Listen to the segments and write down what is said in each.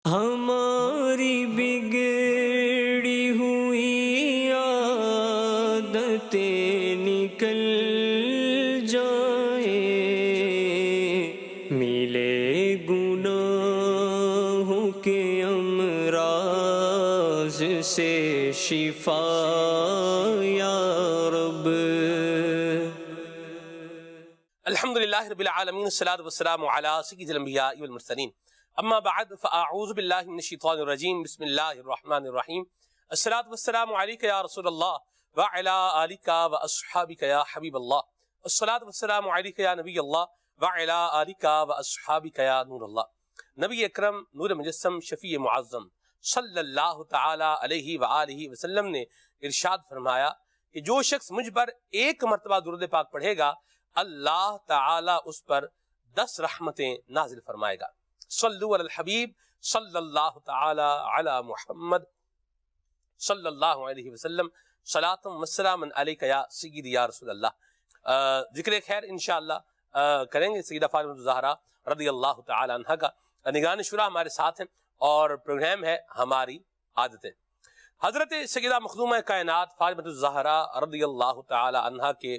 ہماری بگڑی ہوئی عادتیں نکل جائیں، ملے گناہوں کے امراض سے شفا یا رب۔ الحمدللہ رب العالمین، الصلاۃ والسلام علی سید الانبیاء والمرسلین، اما بعد فاعوذ باللہ من الشیطان الرجیم، بسم اللہ الرحمن الرحیم۔ الصلاۃ والسلام علیک یا رسول اللہ وعلی آلک واصحابک یا حبیب اللہ، الصلاۃ والسلام علیک یا نبی اللہ وعلی آلک واصحابک یا نور اللہ۔ نبی اکرم نور مجسم شفیع معظم صلی اللہ تعالی علیہ وآلہ وسلم نے ارشاد فرمایا کہ جو شخص مجھ پر ایک مرتبہ درود پاک پڑھے گا، اللہ تعالی اس پر 10 رحمتیں نازل فرمائے گا۔ صلو علی الحبیب صلی اللہ تعالی علی محمد صلی اللہ علیہ وسلم، صلاۃ و سلام علیک یا سیدی یا رسول اللہ۔ ذکر خیر انشاءاللہ کریں گے سیدہ فاطمہ الزہرا رضی اللہ تعالی عنہ کا۔ نگران شورا ہمارے ساتھ ہیں اور پروگرام ہے ہماری عادتیں۔ حضرت سیدہ مخدومہ کائنات فاطمہ الزہرا رضی اللہ تعالی عنہ کے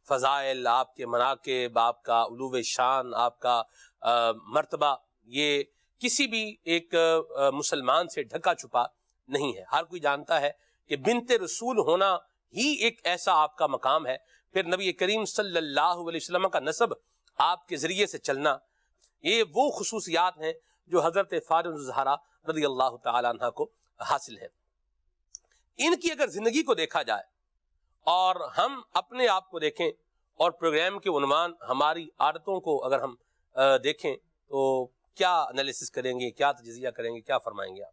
فضائل، آپ کے مناقب، آپ کا علو شان، آپ کا مرتبہ، یہ کسی بھی ایک مسلمان سے ڈھکا چھپا نہیں ہے۔ ہر کوئی جانتا ہے کہ بنت رسول ہونا ہی ایک ایسا آپ کا مقام ہے، پھر نبی کریم صلی اللہ علیہ وسلم کا نسب آپ کے ذریعے سے چلنا، یہ وہ خصوصیات ہیں جو حضرت فاطمہ الزہرا رضی اللہ تعالی عنہ کو حاصل ہے۔ ان کی اگر زندگی کو دیکھا جائے اور ہم اپنے آپ کو دیکھیں اور پروگرام کے عنوان ہماری عادتوں کو اگر ہم دیکھیں تو کیا انالیسس کریں گے، کیا تجزیہ کریں گے، کیا فرمائیں گے آپ؟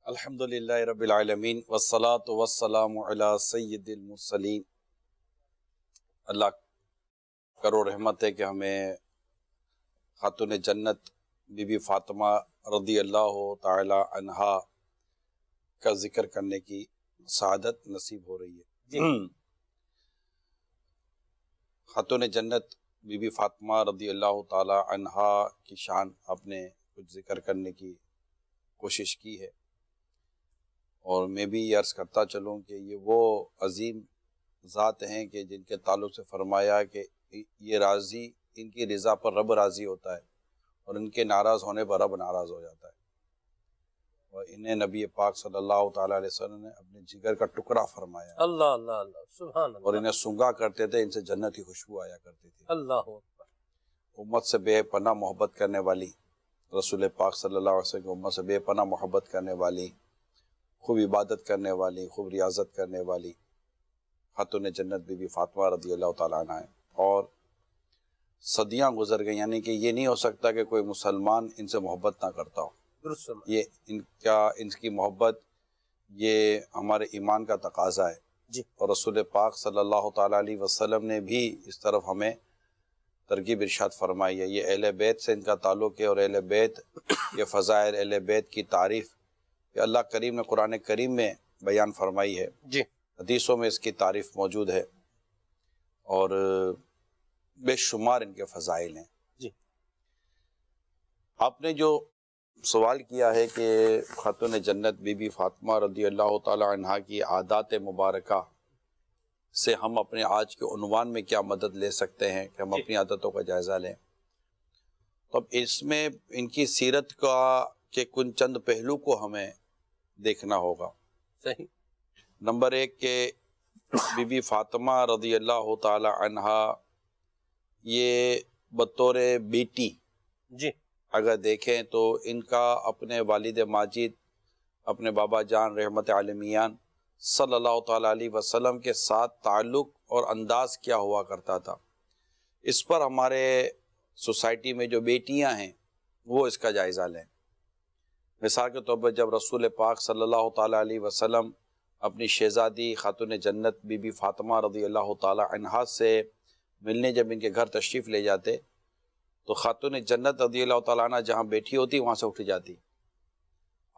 الحمدللہ رب العالمین والصلاة والسلام علی سید المرسلین۔ اللہ کرو رحمت ہے کہ ہمیں خاتون جنت بی بی فاطمہ رضی اللہ تعالی عنہا کا ذکر کرنے کی سعادت نصیب ہو رہی ہے۔ خاتون جنت بی بی فاطمہ رضی اللہ تعالی عنہا کی شان آپ نے کچھ ذکر کرنے کی کوشش کی ہے، اور میں بھی یہ عرض کرتا چلوں کہ یہ وہ عظیم ذات ہیں کہ جن کے تعلق سے فرمایا کہ یہ راضی، ان کی رضا پر رب راضی ہوتا ہے اور ان کے ناراض ہونے پر رب ناراض ہو جاتا ہے، اور انہیں نبی پاک صلی اللہ تعالیٰ علیہ وسلم نے اپنے جگر کا ٹکڑا فرمایا۔ اللہ اللہ اللہ، سبحان اللہ۔ اور انہیں سونگا کرتے تھے، ان سے جنت کی خوشبو آیا کرتی تھی۔ اللہ اکبر۔ امت سے بے پناہ محبت کرنے والی، رسول پاک صلی اللہ علیہ وسلم کی امت سے بے پناہ محبت کرنے والی، خوب عبادت کرنے والی، خوب ریاضت کرنے والی خاتون جنت بی بی فاطمہ رضی اللہ تعالیٰ عنہ ہے۔ اور صدیاں گزر گئی، یعنی کہ یہ نہیں ہو سکتا کہ کوئی مسلمان ان سے محبت نہ کرتا ہو۔ یہ ان کی محبت یہ ہمارے ایمان کا تقاضا ہے جی۔ اور رسول پاک صلی اللہ تعالیٰ علیہ وسلم نے بھی اس طرف ہمیں ترغیب ارشاد فرمائی ہے۔ یہ اہل بیت سے ان کا تعلق ہے، اور اہل بیت یہ فضائل، اہل بیت کی تعریف کہ اللہ کریم نے قرآن کریم میں بیان فرمائی ہے، جی، حدیثوں میں اس کی تعریف موجود ہے، اور بے شمار ان کے فضائل ہیں۔ جی، آپ نے جو سوال کیا ہے کہ خاتون جنت بی بی فاطمہ رضی اللہ تعالی عنہا کی عادات مبارکہ سے ہم اپنے آج کے عنوان میں کیا مدد لے سکتے ہیں کہ ہم اپنی عادتوں کا جائزہ لیں، تو اب اس میں ان کی سیرت کا کے کن چند پہلو کو ہمیں دیکھنا ہوگا۔ صحیح۔ نمبر 1 کہ بی بی فاطمہ رضی اللہ تعالی عنہا یہ بطور بیٹی جی، اگر دیکھیں تو ان کا اپنے والد ماجد، اپنے بابا جان رحمت عالمیان صلی اللہ تعالیٰ علیہ وسلم کے ساتھ تعلق اور انداز کیا ہوا کرتا تھا، اس پر ہمارے سوسائٹی میں جو بیٹیاں ہیں وہ اس کا جائزہ لیں۔ مثال کے طور پر جب رسول پاک صلی اللہ تعالیٰ علیہ وسلم اپنی شہزادی خاتون جنت بی بی فاطمہ رضی اللہ تعالیٰ عنہا سے ملنے جب ان کے گھر تشریف لے جاتے تو خاتون جنت رضی اللہ تعالیٰ عنہ جہاں بیٹھی ہوتی وہاں سے اٹھ جاتی،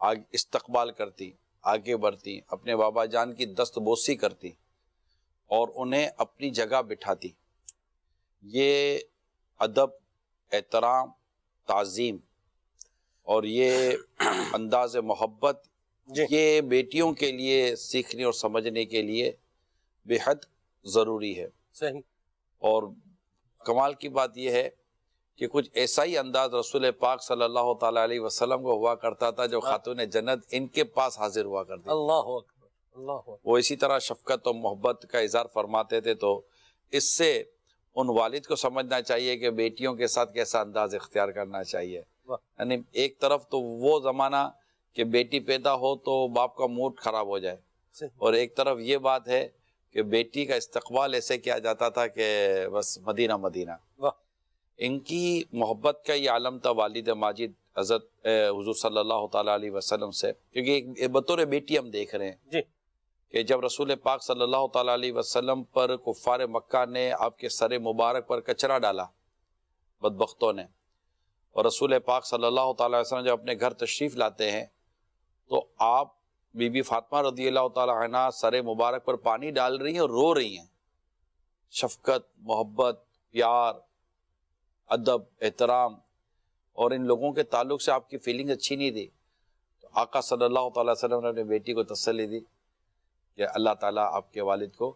آگے استقبال کرتی، آگے بڑھتی، اپنے بابا جان کی دست بوسی کرتی اور انہیں اپنی جگہ بٹھاتی۔ یہ ادب، احترام، تعظیم اور یہ انداز محبت یہ بیٹیوں کے لیے سیکھنے اور سمجھنے کے لیے بے حد ضروری ہے. صحیح. اور کمال کی بات یہ ہے کہ کچھ ایسا ہی انداز رسول پاک صلی اللہ تعالیٰ علیہ وسلم کو ہوا کرتا تھا جو خاتون جنت ان کے پاس حاضر ہوا کرتی. اللہ اکبر، اللہ اکبر. وہ اسی طرح شفقت اور محبت کا اظہار فرماتے تھے. تو اس سے ان والد کو سمجھنا چاہیے کہ بیٹیوں کے ساتھ کیسا انداز اختیار کرنا چاہیے. یعنی ایک طرف تو وہ زمانہ کہ بیٹی پیدا ہو تو باپ کا موڈ خراب ہو جائے، اور ایک طرف یہ بات ہے کہ بیٹی کا استقبال ایسے کیا جاتا تھا کہ بس مدینہ مدینہ. ان کی محبت کا یہ عالم تھا والد ماجد حضرت حضور صلی اللہ تعالیٰ علیہ وسلم سے، کیونکہ ایک بطور بیٹی ہم دیکھ رہے ہیں کہ جب رسول پاک صلی اللہ تعالیٰ علیہ وسلم پر کفار مکہ نے آپ کے سر مبارک پر کچرا ڈالا بدبختوں نے، اور رسول پاک صلی اللہ تعالیٰ علیہ وسلم جب اپنے گھر تشریف لاتے ہیں تو آپ بی بی فاطمہ رضی اللہ تعالیٰ عنہ سر مبارک پر پانی ڈال رہی ہیں اور رو رہی ہیں. شفقت، محبت، پیار، ادب، احترام، اور ان لوگوں کے تعلق سے آپ کی فیلنگ اچھی نہیں تھی. تو آقا صلی اللہ تعالیٰ علیہ وسلم نے اپنے بیٹی کو تسلی دی کہ اللہ تعالیٰ آپ کے والد کو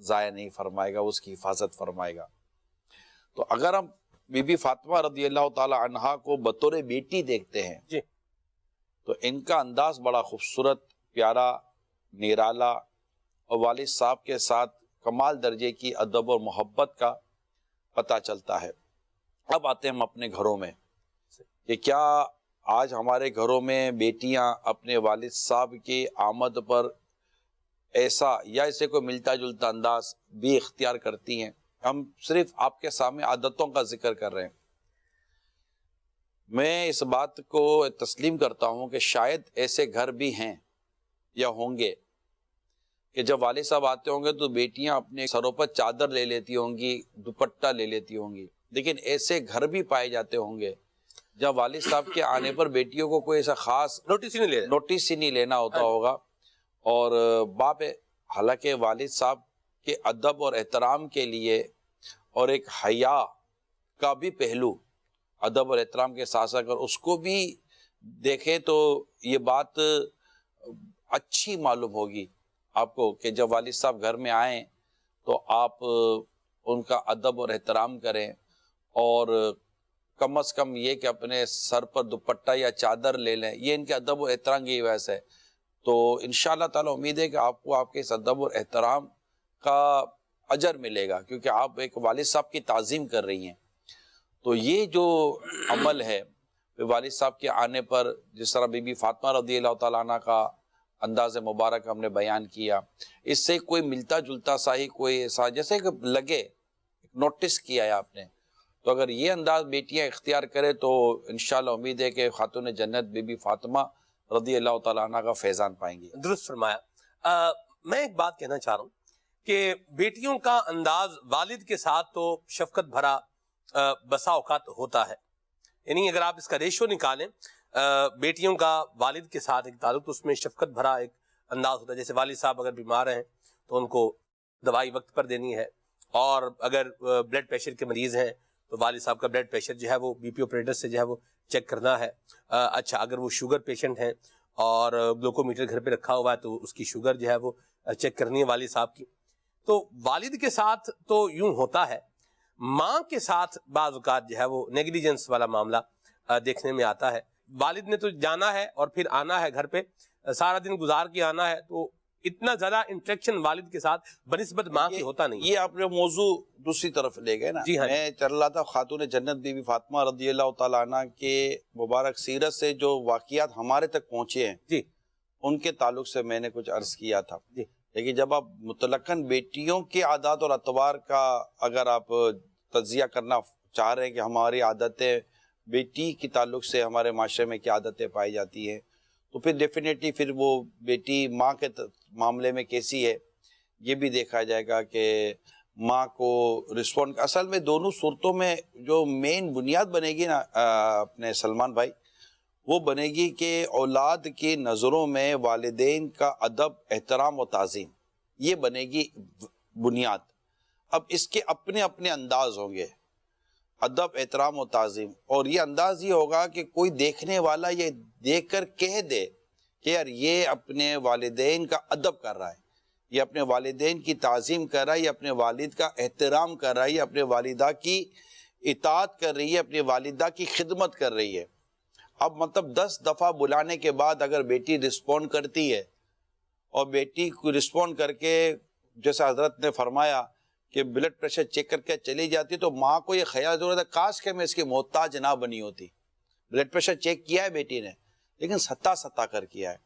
ضائع نہیں فرمائے گا، اس کی حفاظت فرمائے گا. تو اگر ہم بی بی فاطمہ رضی اللہ تعالیٰ عنہا کو بطور بیٹی دیکھتے ہیں تو ان کا انداز بڑا خوبصورت، پیارا، نرالا، اور والد صاحب کے ساتھ کمال درجے کی ادب اور محبت کا پتہ چلتا ہے. اب آتے ہیں ہم اپنے گھروں میں کہ کیا آج ہمارے گھروں میں بیٹیاں اپنے والد صاحب کی آمد پر ایسا یا اسے کوئی ملتا جلتا انداز بھی اختیار کرتی ہیں؟ ہم صرف آپ کے سامنے عادتوں کا ذکر کر رہے ہیں. میں اس بات کو تسلیم کرتا ہوں کہ شاید ایسے گھر بھی ہیں یا ہوں گے کہ جب والد صاحب آتے ہوں گے تو بیٹیاں اپنے سروں پر چادر لے لیتی ہوں گی، دوپٹہ لے لیتی ہوں گی. لیکن ایسے گھر بھی پائے جاتے ہوں گے جب والد صاحب کے آنے پر بیٹیوں کو کوئی ایسا خاص نوٹس ہی نہیں لینا ہوتا ہوگا. اور باپ حالانکہ والد صاحب کے ادب اور احترام کے لیے اور ایک حیا کا بھی پہلو ادب اور احترام کے ساتھ ساتھ اگر اس کو بھی دیکھیں تو یہ بات اچھی معلوم ہوگی آپ کو کہ جب والد صاحب گھر میں آئیں تو آپ ان کا ادب اور احترام کریں، اور کم از کم یہ کہ اپنے سر پر دوپٹہ یا چادر لے لیں. یہ ان کے ادب اور احترام کی وجہ سے. تو انشاءاللہ تعالی امید ہے کہ آپ کو آپ کے اس ادب اور احترام کا اجر ملے گا، کیونکہ آپ ایک والد صاحب کی تعظیم کر رہی ہیں. تو یہ جو عمل ہے والد صاحب کے آنے پر، جس طرح بی بی فاطمہ رضی اللہ تعالیٰ عنہ کا انداز مبارک ہم نے بیان کیا، اس سے کوئی ملتا جلتا سا ہی کوئی ایسا جیسے کہ لگے، نوٹس کیا ہے آپ نے. تو اگر یہ انداز بیٹیاں اختیار کرے تو انشاءاللہ امید ہے کہ خاتون جنت بی بی فاطمہ رضی اللہ تعالیٰ عنہ کا فیضان پائیں گی. درست فرمایا. میں ایک بات کہنا چاہ رہا ہوں کہ بیٹیوں کا انداز والد کے ساتھ تو شفقت بھرا بسا اوقات ہوتا ہے. یعنی اگر آپ اس کا ریشو نکالیں، بیٹیوں کا والد کے ساتھ ایک تعلق تو اس میں شفقت بھرا ایک انداز ہوتا ہے. جیسے والد صاحب اگر بیمار ہیں تو ان کو دوائی وقت پر دینی ہے، اور اگر بلڈ پریشر کے مریض ہیں تو والد صاحب کا بلڈ پریشر جو ہے وہ بی پی آپریٹر سے جو ہے وہ چیک کرنا ہے. اچھا، اگر وہ شوگر پیشنٹ ہیں اور گلوکو میٹر گھر پہ رکھا ہوا ہے تو اس کی شوگر جو ہے وہ چیک کرنی ہے والد صاحب کی. تو والد کے ساتھ تو یوں ہوتا ہے. ماں کے ساتھ بعض اوقات جو ہے وہ نیگلیجنس والا معاملہ دیکھنے میں آتا ہے. والد نے تو جانا ہے اور پھر آنا ہے گھر پہ، سارا دن گزار کے آنا ہے، تو اتنا زیادہ انٹریکشن والد کے ساتھ بنسبت ماں کی ہوتا نہیں. یہ آپ نے موضوع دوسری طرف لے گئے نا. جی ہاں. میں چل رہا تھا خاتون جنت بی بی فاطمہ رضی اللہ تعالیٰ عنہ کے مبارک سیرت سے جو واقعات ہمارے تک پہنچے ہیں جی، ان کے تعلق سے میں نے کچھ عرض کیا تھا. جی. لیکن جب آپ مطلقاً بیٹیوں کے عادات اور اطوار کا اگر آپ تجزیہ کرنا چاہ رہے ہیں کہ ہماری عادتیں بیٹی کے تعلق سے ہمارے معاشرے میں کیا عادتیں پائی جاتی ہیں، تو پھر ڈیفینیٹلی پھر وہ بیٹی ماں کے معاملے میں کیسی ہے یہ بھی دیکھا جائے گا کہ ماں کو رسپونڈ. اصل میں دونوں صورتوں میں جو مین بنیاد بنے گی نا اپنے سلمان بھائی، وہ بنے گی کہ اولاد کی نظروں میں والدین کا ادب، احترام و تعظیم، یہ بنے گی بنیاد. اب اس کے اپنے اپنے انداز ہوں گے. ادب، احترام و تعظیم. اور یہ انداز یہ ہوگا کہ کوئی دیکھنے والا یہ دیکھ کر کہہ دے کہ یار یہ اپنے والدین کا ادب کر رہا ہے، یہ اپنے والدین کی تعظیم کر رہا ہے، یہ اپنے والد کا احترام کر رہا ہے، یہ اپنے والدہ کی اطاعت کر رہی ہے، اپنی والدہ کی خدمت کر رہی ہے. اب مطلب 10 دفعہ بلانے کے بعد اگر بیٹی رسپونڈ کرتی ہے اور بیٹی کو رسپونڈ کر کے جیسے حضرت نے فرمایا کہ بلڈ پریشر چیک کر کے چلی جاتی تو ماں کو یہ خیال ضرورت ہے کاش کہ میں اس کی محتاج نہ بنی ہوتی. بلڈ پریشر چیک کیا ہے بیٹی نے لیکن ستا کر کیا ہے،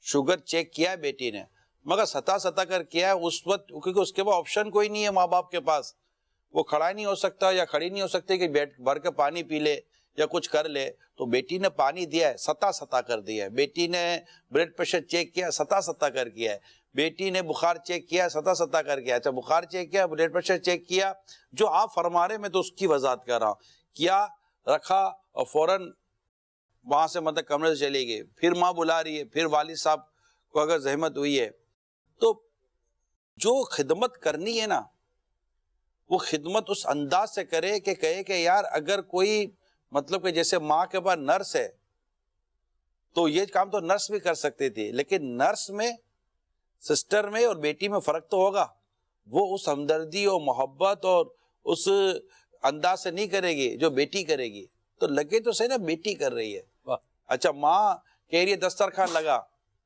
شوگر چیک کیا ہے بیٹی نے مگر ستا کر کیا ہے اس وقت، کیونکہ اس کے بعد آپشن کوئی نہیں ہے ماں باپ کے پاس. وہ کھڑا نہیں ہو سکتا یا کھڑی نہیں ہو سکتی کہ بیٹھ بھر کے پانی پی لے یا کچھ کر لے. تو بیٹی نے پانی دیا ہے، ستا کر دیا ہے. بیٹی نے بلڈ پریشر چیک کیا، ستا کر کیا ہے. بیٹی نے بخار چیک کیا، ستا کر کیا. اچھا بخار چیک کیا، بلڈ پریشر چیک کیا، جو آپ فرما رہے میں تو اس کی وضاحت کر رہا ہوں. کیا رکھا اور فوراً وہاں سے مطلب کمرے سے چلی گئی. پھر ماں بلا رہی ہے، پھر والد صاحب کو اگر زحمت ہوئی ہے تو جو خدمت کرنی ہے نا وہ خدمت اس انداز سے کرے کہ کہے کہ یار اگر کوئی مطلب کہ جیسے ماں کے پاس نرس ہے تو یہ کام تو نرس بھی کر سکتی تھی، لیکن نرس میں، سسٹر میں اور بیٹی میں فرق تو ہوگا. وہ اس ہمدردی اور محبت اور اس انداز سے نہیں کرے گی جو بیٹی کرے گی. تو لگے تو صحیح نا بیٹی کر رہی ہے. اچھا ماں کہہ رہی ہے دسترخوان لگا،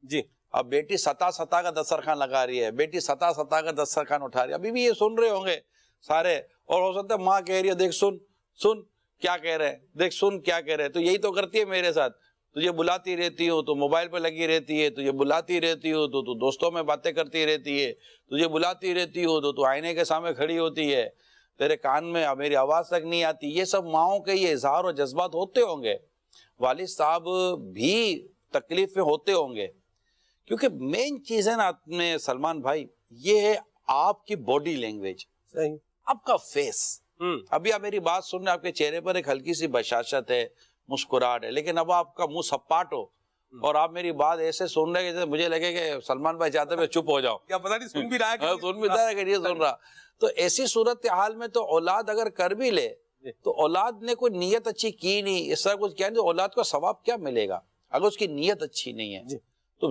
جی اب بیٹی ستا کا دسترخوان لگا رہی ہے، بیٹی ستا کا دسترخوان اٹھا رہی ہے. ابھی بھی یہ سن رہے ہوں گے سارے، اور ہو سکتا ہے ماں کہہ رہی ہے دیکھ سن کیا کہہ رہے ہیں، دیکھ سن کیا کہہ رہے ہیں. تو یہی تو کرتی ہے میرے ساتھ، تجھے بلاتی رہتی ہوں تو موبائل پہ لگی رہتی ہے، تجھے بلاتی رہتی ہوں تو دوستوں میں باتیں کرتی رہتی ہے، تجھے بلاتی رہتی ہوں تو آئینے کے سامنے کھڑی ہوتی ہے، تیرے کان میں میری آواز تک نہیں آتی. یہ سب ماؤں کے یہ اظہار اور جذبات ہوتے ہوں گے. والد صاحب بھی تکلیف میں ہوتے ہوں گے، کیونکہ مین چیز ہے نا اپنے سلمان بھائی، یہ ہے آپ کی باڈی لینگویج، صحیح، آپ کا فیس. ابھی آپ میری بات سن رہے ہیں، آپ کے چہرے پر ایک ہلکی سی بشاشت ہے، مسکراہٹ ہے، لیکن اب آپ کا منہ سپاٹ ہو اور آپ میری بات ایسے سن رہے ہیں مجھے لگے کہ سلمان بھائی چاہتے ہیں چپ ہو جاؤ، کیا پتہ نہیں سن بھی رہا ہے سن بھی رہا ہے کہ نہیں سن رہا. تو ایسی صورتحال میں تو اولاد اگر کر بھی لے تو اولاد نے کوئی نیت اچھی کی نہیں، اس طرح کچھ کیا نہیں، تو اولاد کو ثواب کیا ملے گا اگر اس کی نیت اچھی نہیں ہے. تو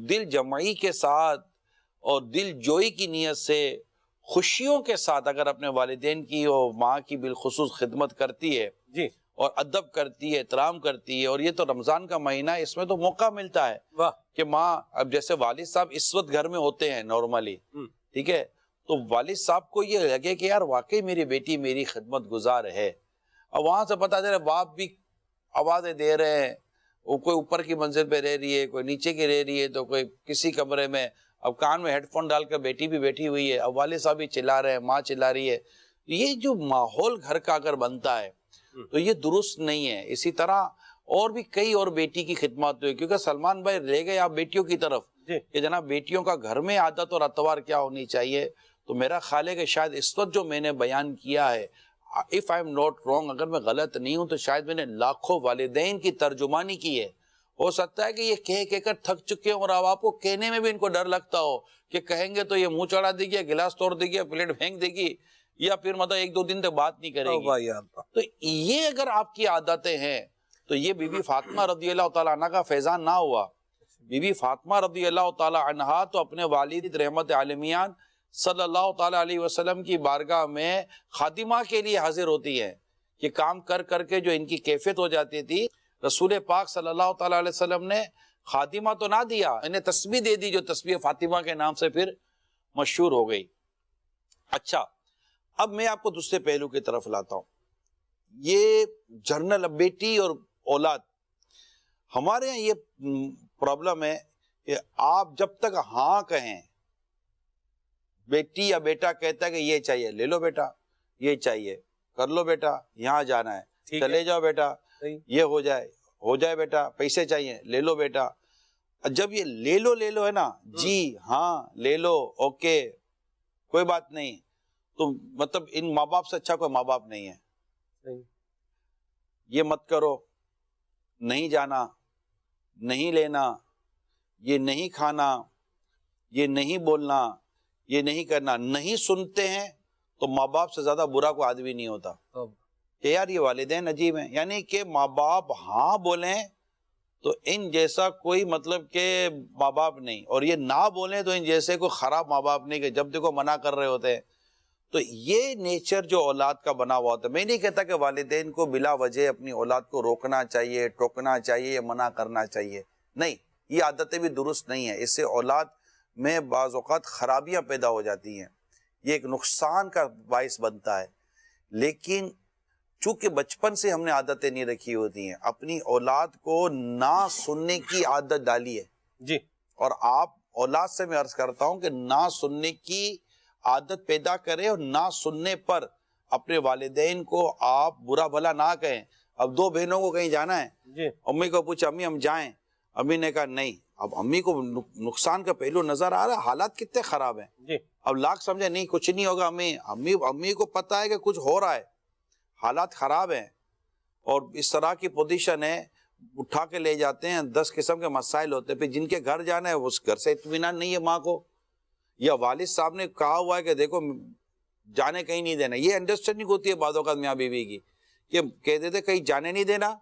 دل جمعی کے ساتھ اور دل جوئی کی نیت سے خوشیوں کے ساتھ اگر اپنے والدین کی اور ماں کی بالخصوص خدمت کرتی ہے جی اور ادب کرتی ہے، احترام کرتی ہے، اور یہ تو رمضان کا مہینہ ہے، اس میں تو موقع ملتا ہے واہ کہ ماں، اب جیسے والد صاحب اس وقت گھر میں ہوتے ہیں نارملی، ٹھیک ہے، تو والد صاحب کو یہ لگے کہ یار واقعی میری بیٹی میری خدمت گزار ہے. اور وہاں سے پتا چلے باپ بھی آوازیں دے رہے ہیں، وہ کوئی اوپر کی منزل پہ رہ رہی ہے، کوئی نیچے کی رہ رہی ہے، تو کوئی کسی کمرے میں، اب کان میں ہیڈ فون ڈال کر بیٹی بھی بیٹھی ہوئی ہے، اب والد صاحب بھی چلا رہے ہیں، ماں چلا رہی ہے. یہ جو ماحول گھر کا اگر بنتا ہے تو یہ درست نہیں ہے. اسی طرح اور بھی کئی اور بیٹی کی خدمات ہوئی، کیونکہ سلمان بھائی لے گئے آپ بیٹیوں کی طرف کہ جناب بیٹیوں کا گھر میں عادت اور اتوار کیا ہونی چاہیے. تو میرا خیال ہے کہ شاید اس وقت جو میں نے بیان کیا ہے، if I'm not wrong، اگر میں غلط نہیں ہوں تو شاید میں نے لاکھوں والدین کی ترجمانی کی ہے. ہو سکتا ہے کہ یہ کہہ کر تھک چکے ہوں اور اب آپ کو کہنے میں بھی ان کو ڈر لگتا ہو کہ کہیں گے تو یہ منہ چڑھا دے گی، گلاس توڑ دے گی، پلیٹ پھینک دے گی، یا پھر مطلب 1-2 دن تک بات نہیں کرے گی. تو یہ اگر آپ کی عادتیں ہیں تو یہ بی بی فاطمہ رضی اللہ تعالیٰ عنہ کا فیضان نہ ہوا. بی بی فاطمہ رضی اللہ تعالیٰ عنہ تو اپنے والد رحمت عالمیان صلی اللہ تعالیٰ علیہ وسلم کی بارگاہ میں خادمہ کے لیے حاضر ہوتی ہے کہ کام کر کر کے جو ان کی کیفیت ہو جاتی تھی، رسول پاک صلی اللہ تعالیٰ علیہ وسلم نے خادمہ تو نہ دیا، انہیں تسبیح دے دی جو تسبیح فاطمہ کے نام سے پھر مشہور ہو گئی. اچھا، اب میں آپ کو دوسرے پہلو کی طرف لاتا ہوں. یہ جرنل بیٹی اور اولاد، ہمارے یہاں یہ پرابلم ہے کہ آپ جب تک ہاں کہیں، بیٹی یا بیٹا کہتا ہے کہ یہ چاہیے، لے لو بیٹا، یہ چاہیے، کر لو بیٹا، یہاں جانا ہے، چلے جاؤ بیٹا، یہ ہو جائے بیٹا، پیسے چاہیے، لے لو بیٹا. جب یہ لے لو ہے نا، جی ہاں لے لو، اوکے کوئی بات نہیں، تو مطلب ان ماں باپ سے اچھا کوئی ماں باپ نہیں ہے. یہ مت کرو، نہیں جانا، نہیں لینا، یہ نہیں کھانا، یہ نہیں بولنا، یہ نہیں کرنا، نہیں سنتے ہیں تو ماں باپ سے زیادہ برا کوئی آدمی نہیں ہوتا. کہ یار یہ والدین عجیب ہیں، یعنی کہ ماں باپ ہاں بولیں تو ان جیسا کوئی مطلب کہ ماں باپ نہیں، اور یہ نہ بولیں تو ان جیسے کوئی خراب ماں باپ نہیں کہ جب دیکھو منع کر رہے ہوتے ہیں۔ تو یہ نیچر جو اولاد کا بنا ہوا ہوتا ہے، میں نہیں کہتا کہ والدین کو بلا وجہ اپنی اولاد کو روکنا چاہیے، ٹوکنا چاہیے یا منع کرنا چاہیے، نہیں، یہ عادتیں بھی درست نہیں ہیں، اس سے اولاد میں بعض اوقات خرابیاں پیدا ہو جاتی ہیں، یہ ایک نقصان کا باعث بنتا ہے۔ لیکن چونکہ بچپن سے ہم نے عادتیں نہیں رکھی ہوتی ہیں، اپنی اولاد کو نہ سننے کی عادت ڈالی ہے جی، اور آپ اولاد سے میں عرض کرتا ہوں کہ نہ سننے کی عادت پیدا کرے، اور نہ سننے پر اپنے والدین کو آپ برا بھلا نہ کہیں۔ اب دو بہنوں کو کہیں جانا ہے، جی، امی کو پوچھا امی ہم جائیں، امی نے کہا نہیں، اب امی کو نقصان کا پہلو نظر آ رہا ہے، حالات کتنے خراب ہیں، جی، اب لاکھ سمجھے نہیں کچھ نہیں ہوگا، امی کو پتا ہے کہ کچھ ہو رہا ہے، حالات خراب ہیں، اور اس طرح کی پوزیشن ہے، اٹھا کے لے جاتے ہیں، 10 قسم کے مسائل ہوتے ہیں، پھر جن کے گھر جانا ہے اس گھر سے اطمینان نہیں ہے ماں کو، یا والد صاحب نے کہا ہوا ہے کہ دیکھو جانے کہیں نہیں دینا، یہ انڈرسٹینڈنگ ہوتی ہے بعض اوقات میاں بیوی کی، کہ کہہ دیتے کہیں جانے نہیں دینا،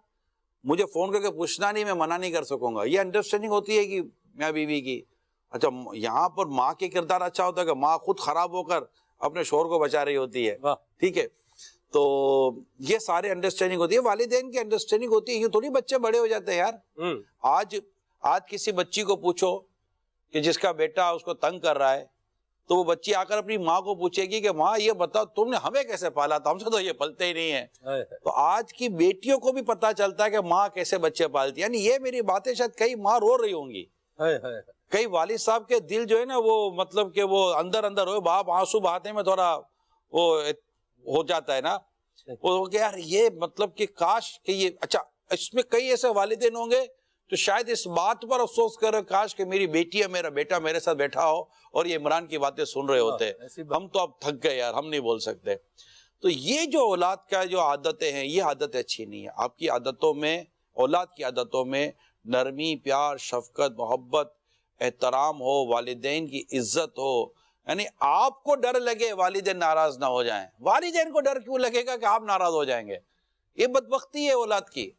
مجھے فون کر کے پوچھنا نہیں، میں منع نہیں کر سکوں گا، یہ انڈرسٹینڈنگ ہوتی ہے کہ میاں بیوی کی۔ اچھا یہاں پر ماں کے کردار اچھا ہوتا ہے کہ ماں خود خراب ہو کر اپنے شوہر کو بچا رہی ہوتی ہے، واہ، ٹھیک ہے، تو یہ سارے انڈرسٹینڈنگ ہوتی ہے، والدین کی انڈرسٹینڈنگ ہوتی ہے، یہ تھوڑی بچے بڑے ہو جاتے ہیں یار۔ آج کسی بچی کو پوچھو کہ جس کا بیٹا اس کو تنگ کر رہا ہے، تو وہ بچی آ کر اپنی ماں کو پوچھے گی کہ ماں یہ بتاؤ تم نے ہمیں کیسے پالا تھا، ہم سے تو یہ پلتے ہی نہیں ہیں۔ تو آج کی بیٹیوں کو بھی پتا چلتا ہے کہ ماں کیسے بچے پالتی ہے، یعنی یہ میری باتیں شاید کئی ماں رو رہی ہوں گی، کئی والد صاحب کے دل جو ہے نا وہ مطلب کہ وہ اندر اندر ہوئے، باپ آنسو بہاتے میں تھوڑا وہ ہو جاتا ہے نا، وہ کہ یار یہ مطلب کہ کاش کہ یہ، اچھا اس میں کئی ایسے والدین ہوں گے تو شاید اس بات پر افسوس کرے کاش کہ میری بیٹی ہے میرا بیٹا میرے ساتھ بیٹھا ہو اور یہ عمران کی باتیں سن رہے ہوتے، ہم تو اب تھک گئے یار، ہم نہیں بول سکتے۔ تو یہ جو اولاد کا جو عادتیں ہیں یہ عادتیں اچھی نہیں ہیں۔ آپ کی عادتوں میں، اولاد کی عادتوں میں نرمی، پیار، شفقت، محبت، احترام ہو، والدین کی عزت ہو، یعنی آپ کو ڈر لگے والدین ناراض نہ ہو جائیں، والدین کو ڈر کیوں لگے گا کہ آپ ناراض ہو جائیں گے؟ یہ بدبختی ہے اولاد کی،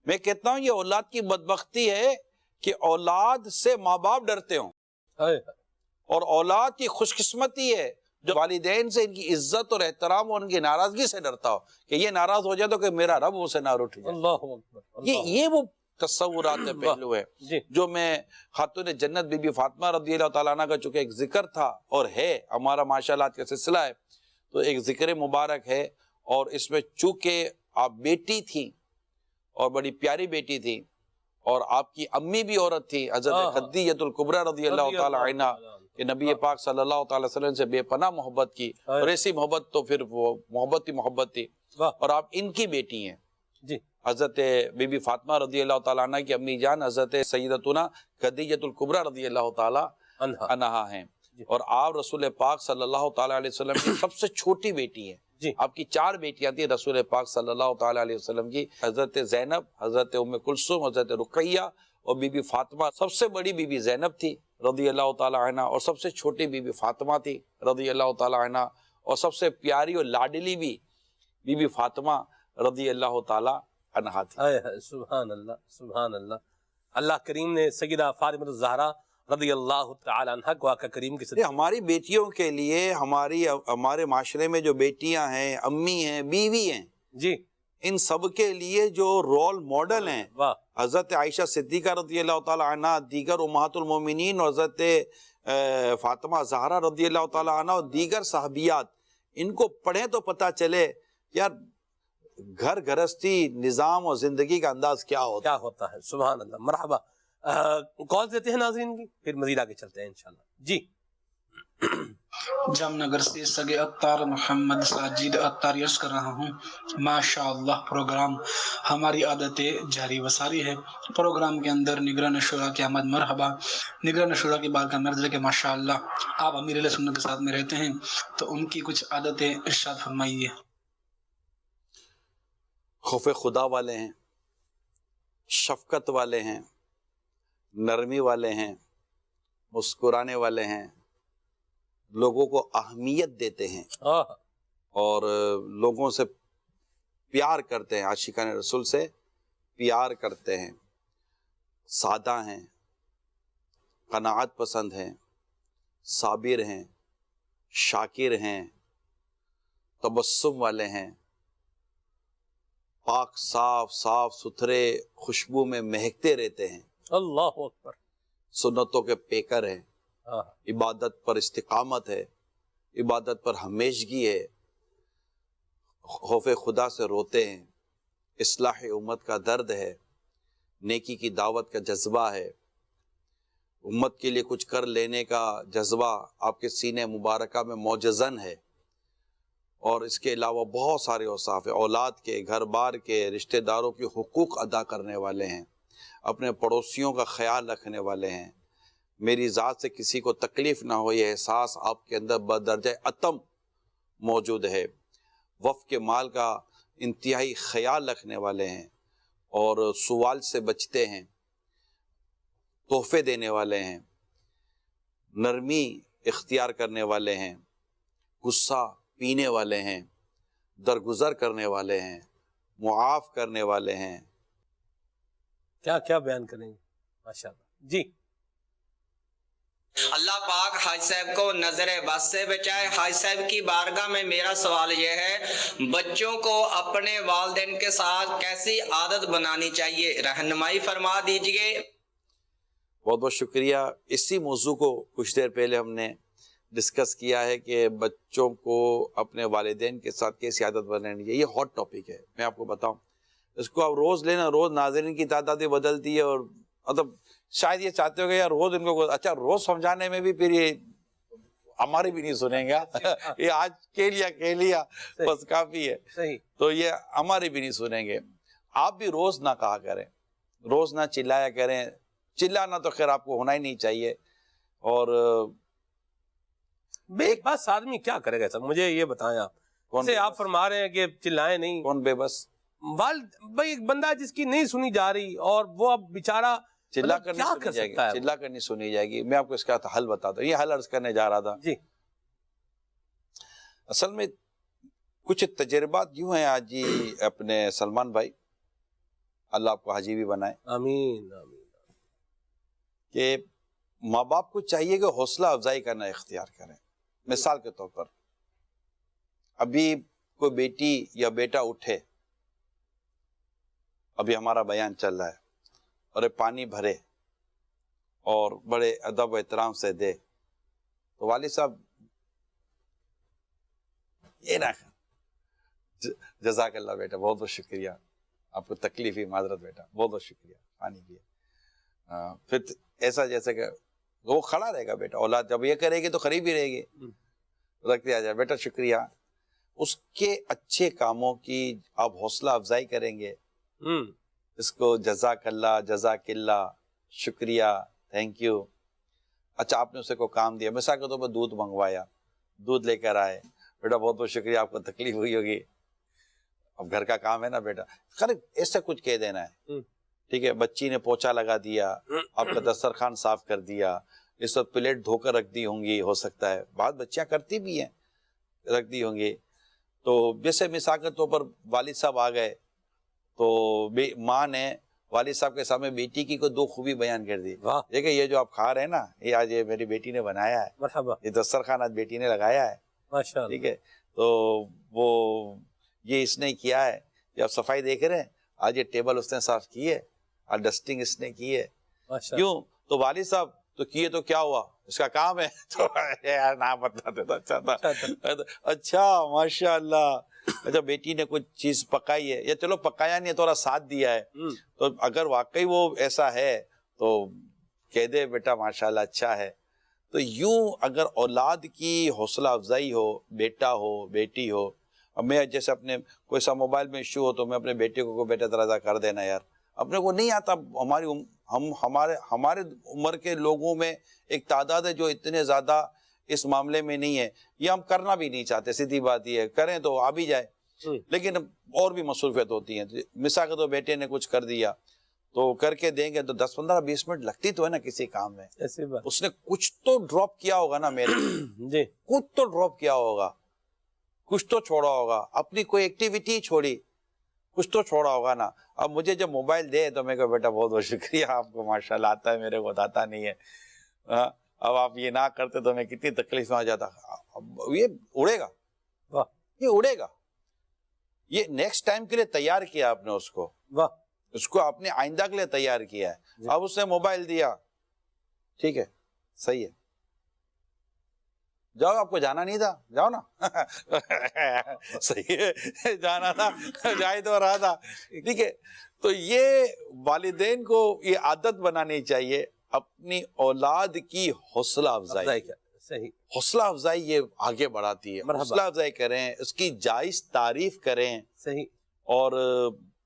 میں کہتا ہوں یہ اولاد کی بدبختی ہے کہ اولاد سے ماں باپ ڈرتے ہوں، اور اولاد کی خوش قسمتی ہے جو والدین سے ان کی عزت اور احترام اور ان کی ناراضگی سے ڈرتا ہو کہ یہ ناراض ہو جائے تو کہ میرا رب اسے نہ اٹھ جائے۔ اللہ اکبر، یہ وہ تصورات پہلو ہے جو میں خاتون جنت بی بی فاطمہ رضی اللہ تعالیٰ عنہ کا چونکہ ایک ذکر تھا اور ہے ہمارا ماشاءاللہ کا سلسلہ ہے تو ایک ذکر مبارک ہے، اور اس میں چونکہ آپ بیٹی تھی اور بڑی پیاری بیٹی تھی اور آپ کی امی بھی عورت تھی حضرت خدیجہ الکبریٰ رضی اللہ تعالیٰ عنہ، کہ نبی پاک صلی اللہ تعالی وسلم سے بے پناہ محبت کی، اور ایسی محبت تو پھر وہ محبت ہی محبت تھی، اور آپ ان کی بیٹی ہیں جی، حضرت بی بی فاطمہ رضی اللہ تعالیٰ عنہ کی امی جان حضرت سیدتنا خدیجہ الکبریٰ رضی اللہ تعالیٰ عنہا ہیں، اور آپ رسول پاک صلی اللہ تعالیٰ علیہ وسلم کی سب سے چھوٹی بیٹی ہیں۔ آپ کی 4 بیٹیاں تھیں رسول پاک صلی اللہ تعالیٰ علیہ وسلم کی، حضرت زینب، حضرت ام کلثوم، حضرت رقیہ اور بی بی فاطمہ۔ سب سے بڑی بی بی زینب تھی رضی اللہ تعالیٰ عنہ، اور سب سے چھوٹی بی بی فاطمہ تھی رضی اللہ تعالیٰ عنہ، اور سب سے پیاری اور لاڈلی بھی بی بی فاطمہ رضی اللہ تعالیٰ عنہا تھی۔ سبحان اللہ، سبحان اللہ۔ اللہ کریم نے سیدہ فاطمہ الزہرا رضی اللہ تعالی عنہ کو آقا کریم کے صدقے ہماری بیٹیوں کے لیے، ہمارے معاشرے میں جو بیٹیاں ہیں، امی ہیں، بیوی ہیں، جی، ان سب کے لیے جو رول ماڈل ہیں واہ، حضرت عائشہ صدیقہ رضی اللہ تعالیٰ عنہ، دیگر امہات المومنین اور حضرت فاطمہ زہرا رضی اللہ تعالیٰ عنہ اور دیگر صحابیات، ان کو پڑھیں تو پتہ چلے یار گھر گھرستی نظام اور زندگی کا انداز کیا ہوتا ہے۔ سبحان اللہ، مرحبا۔ کال دیتے ہیں ناظرین کی، پھر مزید آگے چلتے ہیں انشاءاللہ۔ جی، جام نگر سے سگے اتار محمد ساجد اتار عرض کر رہا ہوں، ماشاءاللہ پروگرام ہماری عادتیں جاری وساری ہے۔ پروگرام کے اندر نگران شورا کی آمد مرحبا۔ نگران شورا کی بات کا مرض ہے کہ ماشاءاللہ آپ امیر علیہ سنت کے ساتھ میں رہتے ہیں تو ان کی کچھ عادتیں ارشاد فرمائیے۔ خوف خدا والے ہیں، شفقت والے ہیں، نرمی والے ہیں، مسکرانے والے ہیں، لوگوں کو اہمیت دیتے ہیں، اور لوگوں سے پیار کرتے ہیں، عاشقان رسول سے پیار کرتے ہیں، سادہ ہیں، قناعت پسند ہیں، صابر ہیں، شاکر ہیں، تبسم والے ہیں، پاک صاف ستھرے خوشبو میں مہکتے رہتے ہیں، اللہ اکبر، سنتوں کے پیکر ہیں، ہاں، عبادت پر استقامت ہے، عبادت پر ہمیشگی ہے، خوف خدا سے روتے ہیں، اصلاح امت کا درد ہے، نیکی کی دعوت کا جذبہ ہے، امت کے لیے کچھ کر لینے کا جذبہ آپ کے سینے مبارکہ میں موجزن ہے، اور اس کے علاوہ بہت سارے اوصاف ہیں، اولاد کے، گھر بار کے، رشتہ داروں کے حقوق ادا کرنے والے ہیں، اپنے پڑوسیوں کا خیال رکھنے والے ہیں، میری ذات سے کسی کو تکلیف نہ ہو یہ احساس آپ کے اندر بدرجہ اتم موجود ہے، وقف کے مال کا انتہائی خیال رکھنے والے ہیں، اور سوال سے بچتے ہیں، تحفے دینے والے ہیں، نرمی اختیار کرنے والے ہیں، غصہ پینے والے ہیں، درگزر کرنے والے ہیں، معاف کرنے والے ہیں۔ کیا کیا بیان کریں گے، ماشاءاللہ جی۔ اللہ پاک حاج صاحب کو نظر بس سے بچائے۔ حاج صاحب کی بارگاہ میں میرا سوال یہ ہے، بچوں کو اپنے والدین کے ساتھ کیسی عادت بنانی چاہیے، رہنمائی فرما دیجئے۔ بہت بہت شکریہ۔ اسی موضوع کو کچھ دیر پہلے ہم نے ڈسکس کیا ہے کہ بچوں کو اپنے والدین کے ساتھ کیسی عادت بنانی چاہیے۔ یہ ہاٹ ٹاپک ہے، میں آپ کو بتاؤں، اس کو آپ روز لینا، روز ناظرین کی تعداد بدلتی ہے، اور مطلب شاید یہ چاہتے ہو کہ یار روز ان کو، اچھا روز سمجھانے میں بھی پھر یہ ہمارے بھی نہیں سنیں گا یہ آج کہہ لیا بس کافی ہے، صحیح، تو یہ ہمارے بھی نہیں سنیں گے۔ آپ بھی روز نہ کہا کریں، روز نہ چلایا کریں، چلانا تو خیر آپ کو ہونا ہی نہیں چاہیے۔ اور بے بس آدمی کیا کرے گا؟ سب مجھے یہ بتائیں آپ، جیسے آپ فرما رہے ہیں کہ چلائیں نہیں، کون بے بس؟ والد بھائی ایک بندہ جس کی نہیں سنی جا رہی، اور وہ اب بیچارہ چلا کر کیا نہیں کر سنی جائے گی، سکتا ہے؟ چلا کر نہیں سنی جائے گی۔ میں آپ کو اس کا حل بتاتا ہوں، یہ حل عرض کرنے جا رہا تھا۔ جی، اصل میں کچھ تجربات یوں ہیں آج جی اپنے سلمان بھائی، اللہ آپ کو حاجی بھی بنائے، آمین آمین، کہ ماں باپ کو چاہیے کہ حوصلہ افزائی کرنا اختیار کریں۔ مثال کے طور پر ابھی کوئی بیٹی یا بیٹا اٹھے، ابھی ہمارا بیان چل رہا ہے، اور پانی بھرے اور بڑے ادب و احترام سے دے، تو والد صاحب یہ نہ جزاک اللہ بیٹا، بہت بہت شکریہ، آپ کو تکلیف ہی، معذرت بیٹا، بہت بہت شکریہ، پانی پیے۔ پھر ایسا جیسے کہ وہ کھڑا رہے گا بیٹا، اولاد جب یہ کرے گی تو قریب ہی رہے گی، رکھ دیا جائے، بیٹا شکریہ۔ اس کے اچھے کاموں کی آپ حوصلہ افزائی کریں گے، اس کو جزاک اللہ، شکریہ، تھینک یو۔ اچھا آپ نے اسے کو کام دیا، مثال کے طور پر دودھ منگوایا، دودھ لے کر آئے، بیٹا بہت بہت شکریہ، آپ کو تکلیف ہوئی ہوگی، اب گھر کا کام ہے نا بیٹا، خیر ایسا کچھ کہہ دینا ہے، ٹھیک ہے۔ بچی نے پوچھا لگا دیا، آپ کا دسترخوان صاف کر دیا، اس وقت پلیٹ دھو کر رکھ دی ہوں گی، ہو سکتا ہے بعض بچیاں کرتی بھی ہیں، رکھ دی ہوں گی، تو جیسے مثال کے طور پر والد صاحب آ گئے، تو ماں نے والد صاحب کے سامنے بیٹی کی کوئی دو خوبی بیان کر دی، دیکھیں یہ جو آپ کھا رہے ہیں نا، یہ آج یہ میری بیٹی نے بنایا ہے، مرحبا، یہ دسترخوان آج بیٹی نے لگایا ہے، ماشاءاللہ، ٹھیک ہے۔ تو وہ یہ اس نے کیا ہے، یہ آپ صفائی دیکھ رہے ہیں، آج یہ ٹیبل اس نے صاف کی ہے، آج ڈسٹنگ اس نے کی ہے، ماشاءاللہ، کیوں؟ تو والد صاحب تو کیے تو کیا ہوا، اس کا کام ہے، تو یار نہ بتاتے تو اچھا تھا، اچھا ماشاءاللہ، اچھا بیٹی نے کچھ چیز پکائی ہے، یا چلو پکایا نہیں ہے، تھوڑا ساتھ دیا ہے، تو اگر واقعی وہ ایسا ہے تو کہہ دے بیٹا ماشاءاللہ اچھا ہے۔ تو یوں اگر اولاد کی حوصلہ افزائی ہو، بیٹا ہو بیٹی ہو، اب میں جیسے اپنے کوئی سا موبائل میں ایشو ہو تو میں اپنے بیٹے کو بیٹا ذرا کر دینا یار، اپنے کو نہیں آتا، ہمارے عمر کے لوگوں میں ایک تعداد ہے جو اتنے زیادہ اس معاملے میں نہیں ہے، یہ ہم کرنا بھی نہیں چاہتے، سیدھی بات یہ ہے، کریں تو آ بھی جائے، لیکن اور بھی مصروفیت ہوتی ہیں۔ مثال کے تو بیٹے نے کچھ کر دیا تو کر کے دیں گے تو 10-15-20 منٹ لگتی تو ہے نا کسی کام میں، ایسی بات، اس نے کچھ تو ڈراپ کیا ہوگا نا میرے، جی، کچھ تو ڈراپ کیا ہوگا، کچھ تو چھوڑا ہوگا، اپنی کوئی ایکٹیویٹی چھوڑی، کچھ تو چھوڑا ہوگا نا. اب مجھے جب موبائل دے تو میں کہا بیٹا بہت بہت شکریہ آپ کو, ماشاءاللہ آتا ہے, میرے کو آتا نہیں ہے. اب آپ یہ نہ کرتے تو میں کتنی تکلیف میں آ جاتا. یہ اڑے گا, یہ اڑے گا. یہ نیکسٹ ٹائم کے لیے تیار کیا آپ نے اس کو, اس کو آپ نے آئندہ کے لیے تیار کیا ہے. اب اس نے موبائل دیا, ٹھیک ہے صحیح ہے, جاؤ, آپ کو جانا نہیں تھا, جاؤ نا. صحیح ہے, جانا تھا, جائے تو رہا تھا, ٹھیک ہے. تو یہ والدین کو یہ عادت بنانی چاہیے اپنی اولاد کی حوصلہ افزائی. صحیح, حوصلہ افزائی یہ آگے بڑھاتی ہے. حوصلہ افزائی کریں, اس کی جائز تعریف کریں, صحیح, اور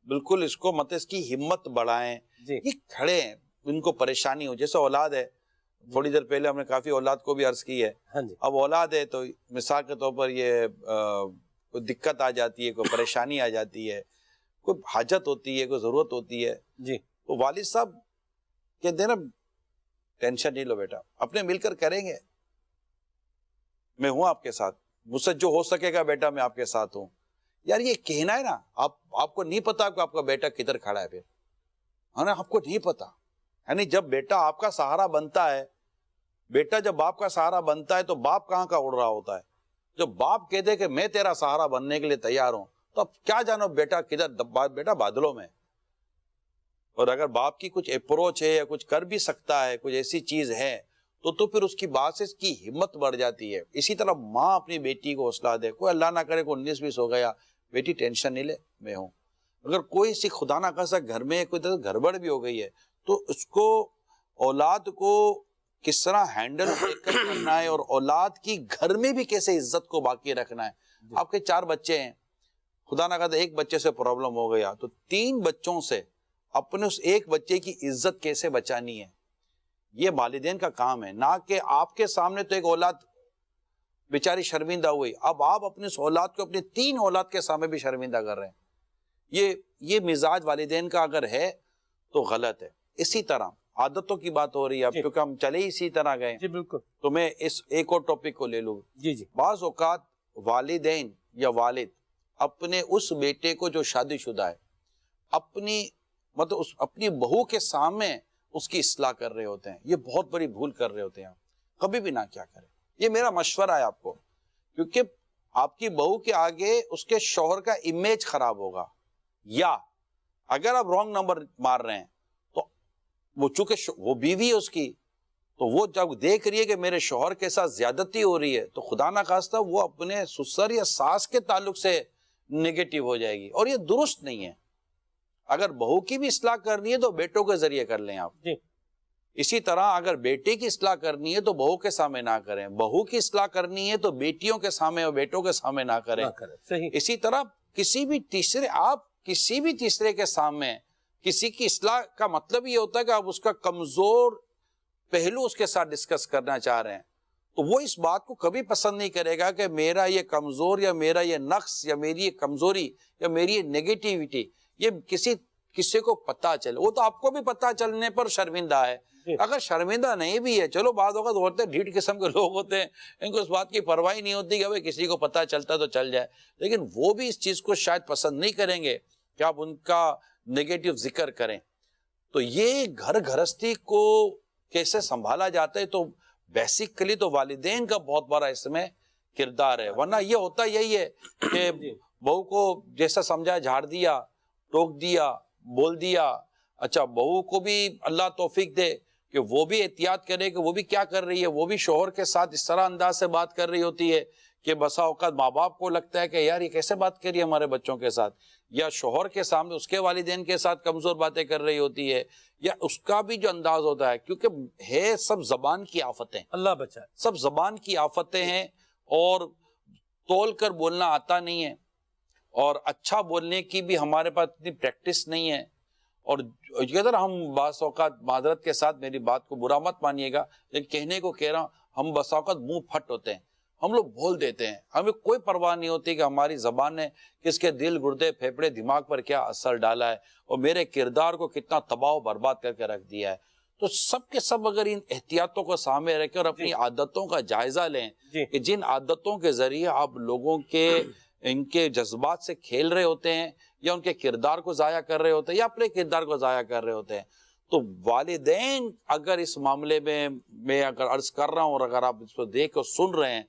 بالکل اس کو مطلب اس کی ہمت بڑھائیں. یہ کھڑے ہیں, ان کو پریشانی ہو, جیسے اولاد ہے, تھوڑی دیر پہلے ہم نے کافی اولاد کو بھی عرض کی ہے. اب اولاد ہے تو مثال کے طور پر یہ کوئی دقت آ جاتی ہے, کوئی پریشانی آ جاتی ہے, کوئی حاجت ہوتی ہے, کوئی ضرورت ہوتی ہے, تو والد صاحب کہتے ہیں نا ٹینشن نہیں لو بیٹا, اپنے مل کر کریں گے, میں ہوں آپ کے ساتھ, مجھ سے جو ہو سکے گا بیٹا میں آپ کے ساتھ ہوں. یار یہ کہنا ہے نا, آپ کو نہیں پتا کہ آپ کا بیٹا کدھر کھڑا ہے, پھر ہے نا, آپ کو نہیں پتا. یعنی جب بیٹا آپ کا سہارا بنتا ہے, بیٹا جب باپ کا سہارا بنتا ہے تو باپ کہاں کا اڑ رہا ہوتا ہے. جب باپ کہتے کہ میں تیرا سہارا بننے کے لیے تیار ہوں, تو اب کیا جانو بیٹا کدھر, بیٹا بادلوں میں. اور اگر باپ کی کچھ اپروچ ہے یا کچھ کر بھی سکتا ہے, کچھ ایسی چیز ہے, تو پھر اس کی بات سے اس کی ہمت بڑھ جاتی ہے. اسی طرح ماں اپنی بیٹی کو حوصلہ دے, کوئی اللہ نہ کرے کوئی 19-20 ہو گیا, بیٹی ٹینشن نہیں لے, میں ہوں. اگر کوئی سی خدا نہ خاصا گھر میں کوئی طرح گڑبڑ بھی ہو گئی ہے, تو اس کو اولاد کو کس طرح ہینڈل کرنا ہے, اور اولاد کی گھر میں بھی کیسے عزت کو باقی رکھنا ہے. آپ کے 4 بچے ہیں, خدا نہ خاصا ایک بچے سے پرابلم ہو گیا, تو 3 بچوں سے اپنے اس ایک بچے کی عزت کیسے بچانی ہے, یہ والدین کا کام ہے. نہ کہ آپ کے سامنے تو ایک اولاد بیچاری شرمندہ ہوئی, اب آپ اپنے اس اولاد کو اپنے 3 اولاد کے سامنے بھی شرمندہ کر رہے ہیں. یہ مزاج والدین کا اگر ہے تو غلط ہے. اسی طرح عادتوں کی بات ہو رہی ہے اب, کیونکہ ہم چلے اسی طرح گئے, بالکل, تو میں اس ایک اور ٹاپک کو لے لوں. بعض اوقات والدین یا والد اپنے اس بیٹے کو جو شادی شدہ ہے, اپنی بہو کے سامنے اس کی اصلاح کر رہے ہوتے ہیں. یہ بہت بڑی بھول کر رہے ہوتے ہیں. کبھی بھی نہ کیا کریں, یہ میرا مشورہ ہے آپ کو, کیونکہ آپ کی بہو کے آگے اس کے شوہر کا امیج خراب ہوگا. یا اگر آپ رانگ نمبر مار رہے ہیں, تو وہ چونکہ وہ بیوی ہے اس کی, تو وہ جب دیکھ رہی ہے کہ میرے شوہر کے ساتھ زیادتی ہو رہی ہے, تو خدا نہ خواستہ وہ اپنے سسر یا ساس کے تعلق سے نیگیٹو ہو جائے گی, اور یہ درست نہیں ہے. اگر بہو کی بھی اصلاح کرنی ہے تو بیٹوں کے ذریعے کر لیں آپ. اسی طرح اگر بیٹے کی اصلاح کرنی ہے تو بہو کے سامنے نہ کریں, بہو کی اصلاح کرنی ہے تو بیٹیوں کے سامنے اور بیٹوں کے سامنے نہ کریں. اسی طرح کسی بھی تیسرے کے سامنے کسی کی اصلاح کا مطلب یہ ہوتا ہے کہ آپ اس کا کمزور پہلو اس کے ساتھ ڈسکس کرنا چاہ رہے ہیں, تو وہ اس بات کو کبھی پسند نہیں کرے گا کہ میرا یہ کمزور یا میرا یہ نقص یا میری یہ کمزوری یا میری یہ نیگیٹیوٹی یہ کسی کو پتا چلے. وہ تو آپ کو بھی پتا چلنے پر شرمندہ ہے. اگر شرمندہ نہیں بھی ہے, چلو بعض اوقات ہوتے ہیں ڈھیٹ قسم کے لوگ ہوتے ہیں, ان کو اس بات کی پرواہ نہیں ہوتی کہ بھئی کسی کو پتا چلتا تو چل جائے, لیکن وہ بھی اس چیز کو شاید پسند نہیں کریں گے کہ آپ ان کا نیگیٹو ذکر کریں. تو یہ گھر گھرستی کو کیسے سنبھالا جاتا ہے, تو بیسیکلی تو والدین کا بہت بڑا اس میں کردار ہے. ورنہ یہ ہوتا یہی ہے کہ بہو کو جیسا سمجھا جھاڑ دیا, ٹوک دیا, بول دیا. اچھا بہو کو بھی اللہ توفیق دے کہ وہ بھی احتیاط کرے کہ وہ بھی کیا کر رہی ہے, وہ بھی شوہر کے ساتھ اس طرح انداز سے بات کر رہی ہوتی ہے کہ بسا اوقات ماں باپ کو لگتا ہے کہ یار یہ کیسے بات کر رہی ہے ہمارے بچوں کے ساتھ, یا شوہر کے سامنے اس کے والدین کے ساتھ کمزور باتیں کر رہی ہوتی ہے, یا اس کا بھی جو انداز ہوتا ہے, کیونکہ ہے سب زبان کی آفتیں, اللہ بچائے, سب زبان کی آفتیں ہیں, اور تول کر بولنا آتا نہیں ہے, اور اچھا بولنے کی بھی ہمارے پاس اتنی پریکٹس نہیں ہے. اور اگر ہم بعض اوقات معذرت کے ساتھ میری بات کو برا مت مانیے گا, لیکن کہنے کو کہہ رہا ہوں, ہم بعض اوقات منہ پھٹ ہوتے ہیں, ہم لوگ بول دیتے ہیں, ہمیں کوئی پرواہ نہیں ہوتی کہ ہماری زبان نے کس کے دل, گردے, پھیپڑے, دماغ پر کیا اثر ڈالا ہے, اور میرے کردار کو کتنا تباہ و برباد کر کے رکھ دیا ہے. تو سب کے سب اگر ان احتیاطوں کو سامنے رکھیں اور اپنی عادتوں کا جائزہ لیں کہ جن عادتوں کے ذریعے آپ لوگوں کے ان کے جذبات سے کھیل رہے ہوتے ہیں, یا ان کے کردار کو ضائع کر رہے ہوتے ہیں یا اپنے کردار کو ضائع کر رہے ہوتے ہیں. تو والدین اگر اس معاملے میں اگر عرض کر رہا ہوں اور اگر آپ اس کو دیکھ اور سن رہے ہیں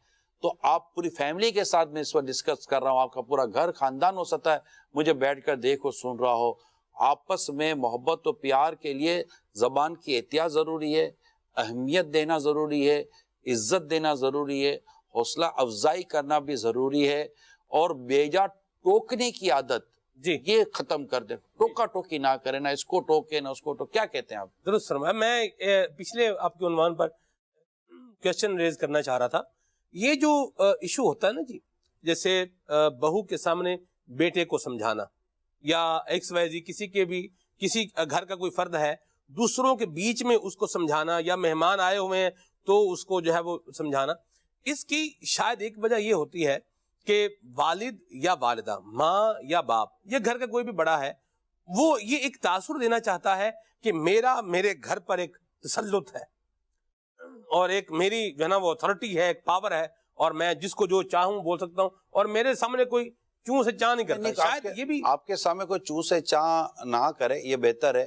تو آپ پوری فیملی کے ساتھ میں اس وقت ڈسکس کر رہا ہوں, آپ کا پورا گھر خاندان ہو سکتا ہے مجھے بیٹھ کر دیکھ اور سن رہا ہو, آپس میں محبت و پیار کے لیے زبان کی احتیاط ضروری ہے, اہمیت دینا ضروری ہے, عزت دینا ضروری ہے, حوصلہ افزائی کرنا بھی ضروری ہے, اور بیجا ٹوکنے کی عادت جی یہ ختم کر دیں. ٹوکا ٹوکی نہ کریں, نہ اس کو ٹوکے نہ اس کو ٹوکے. کیا کہتے ہیں آپ؟ درست فرمایا. میں پچھلے آپ کے عنوان پر کوشچن ریز کرنا چاہ رہا تھا. یہ جو ایشو ہوتا ہے نا جی, جیسے بہو کے سامنے بیٹے کو سمجھانا یا ایکس وائی زی کسی گھر کا کوئی فرد ہے دوسروں کے بیچ میں اس کو سمجھانا, یا مہمان آئے ہوئے ہیں تو اس کو جو ہے وہ سمجھانا, اس کی شاید ایک وجہ یہ ہوتی ہے کہ والد یا والدہ, ماں یا باپ یا گھر کا کوئی بھی بڑا ہے, وہ یہ ایک تاثر دینا چاہتا ہے کہ میرے گھر پر ایک تسلط ہے اور ایک میری جو ہے نا وہ اتھارٹی ہے, ایک پاور ہے, اور میں جس کو جو چاہوں بول سکتا ہوں, اور میرے سامنے کوئی چوں سے چاہ نہیں کرتا. شاید یہ بھی آپ کے سامنے کوئی چوں سے چاہ نہ کرے, یہ بہتر ہے,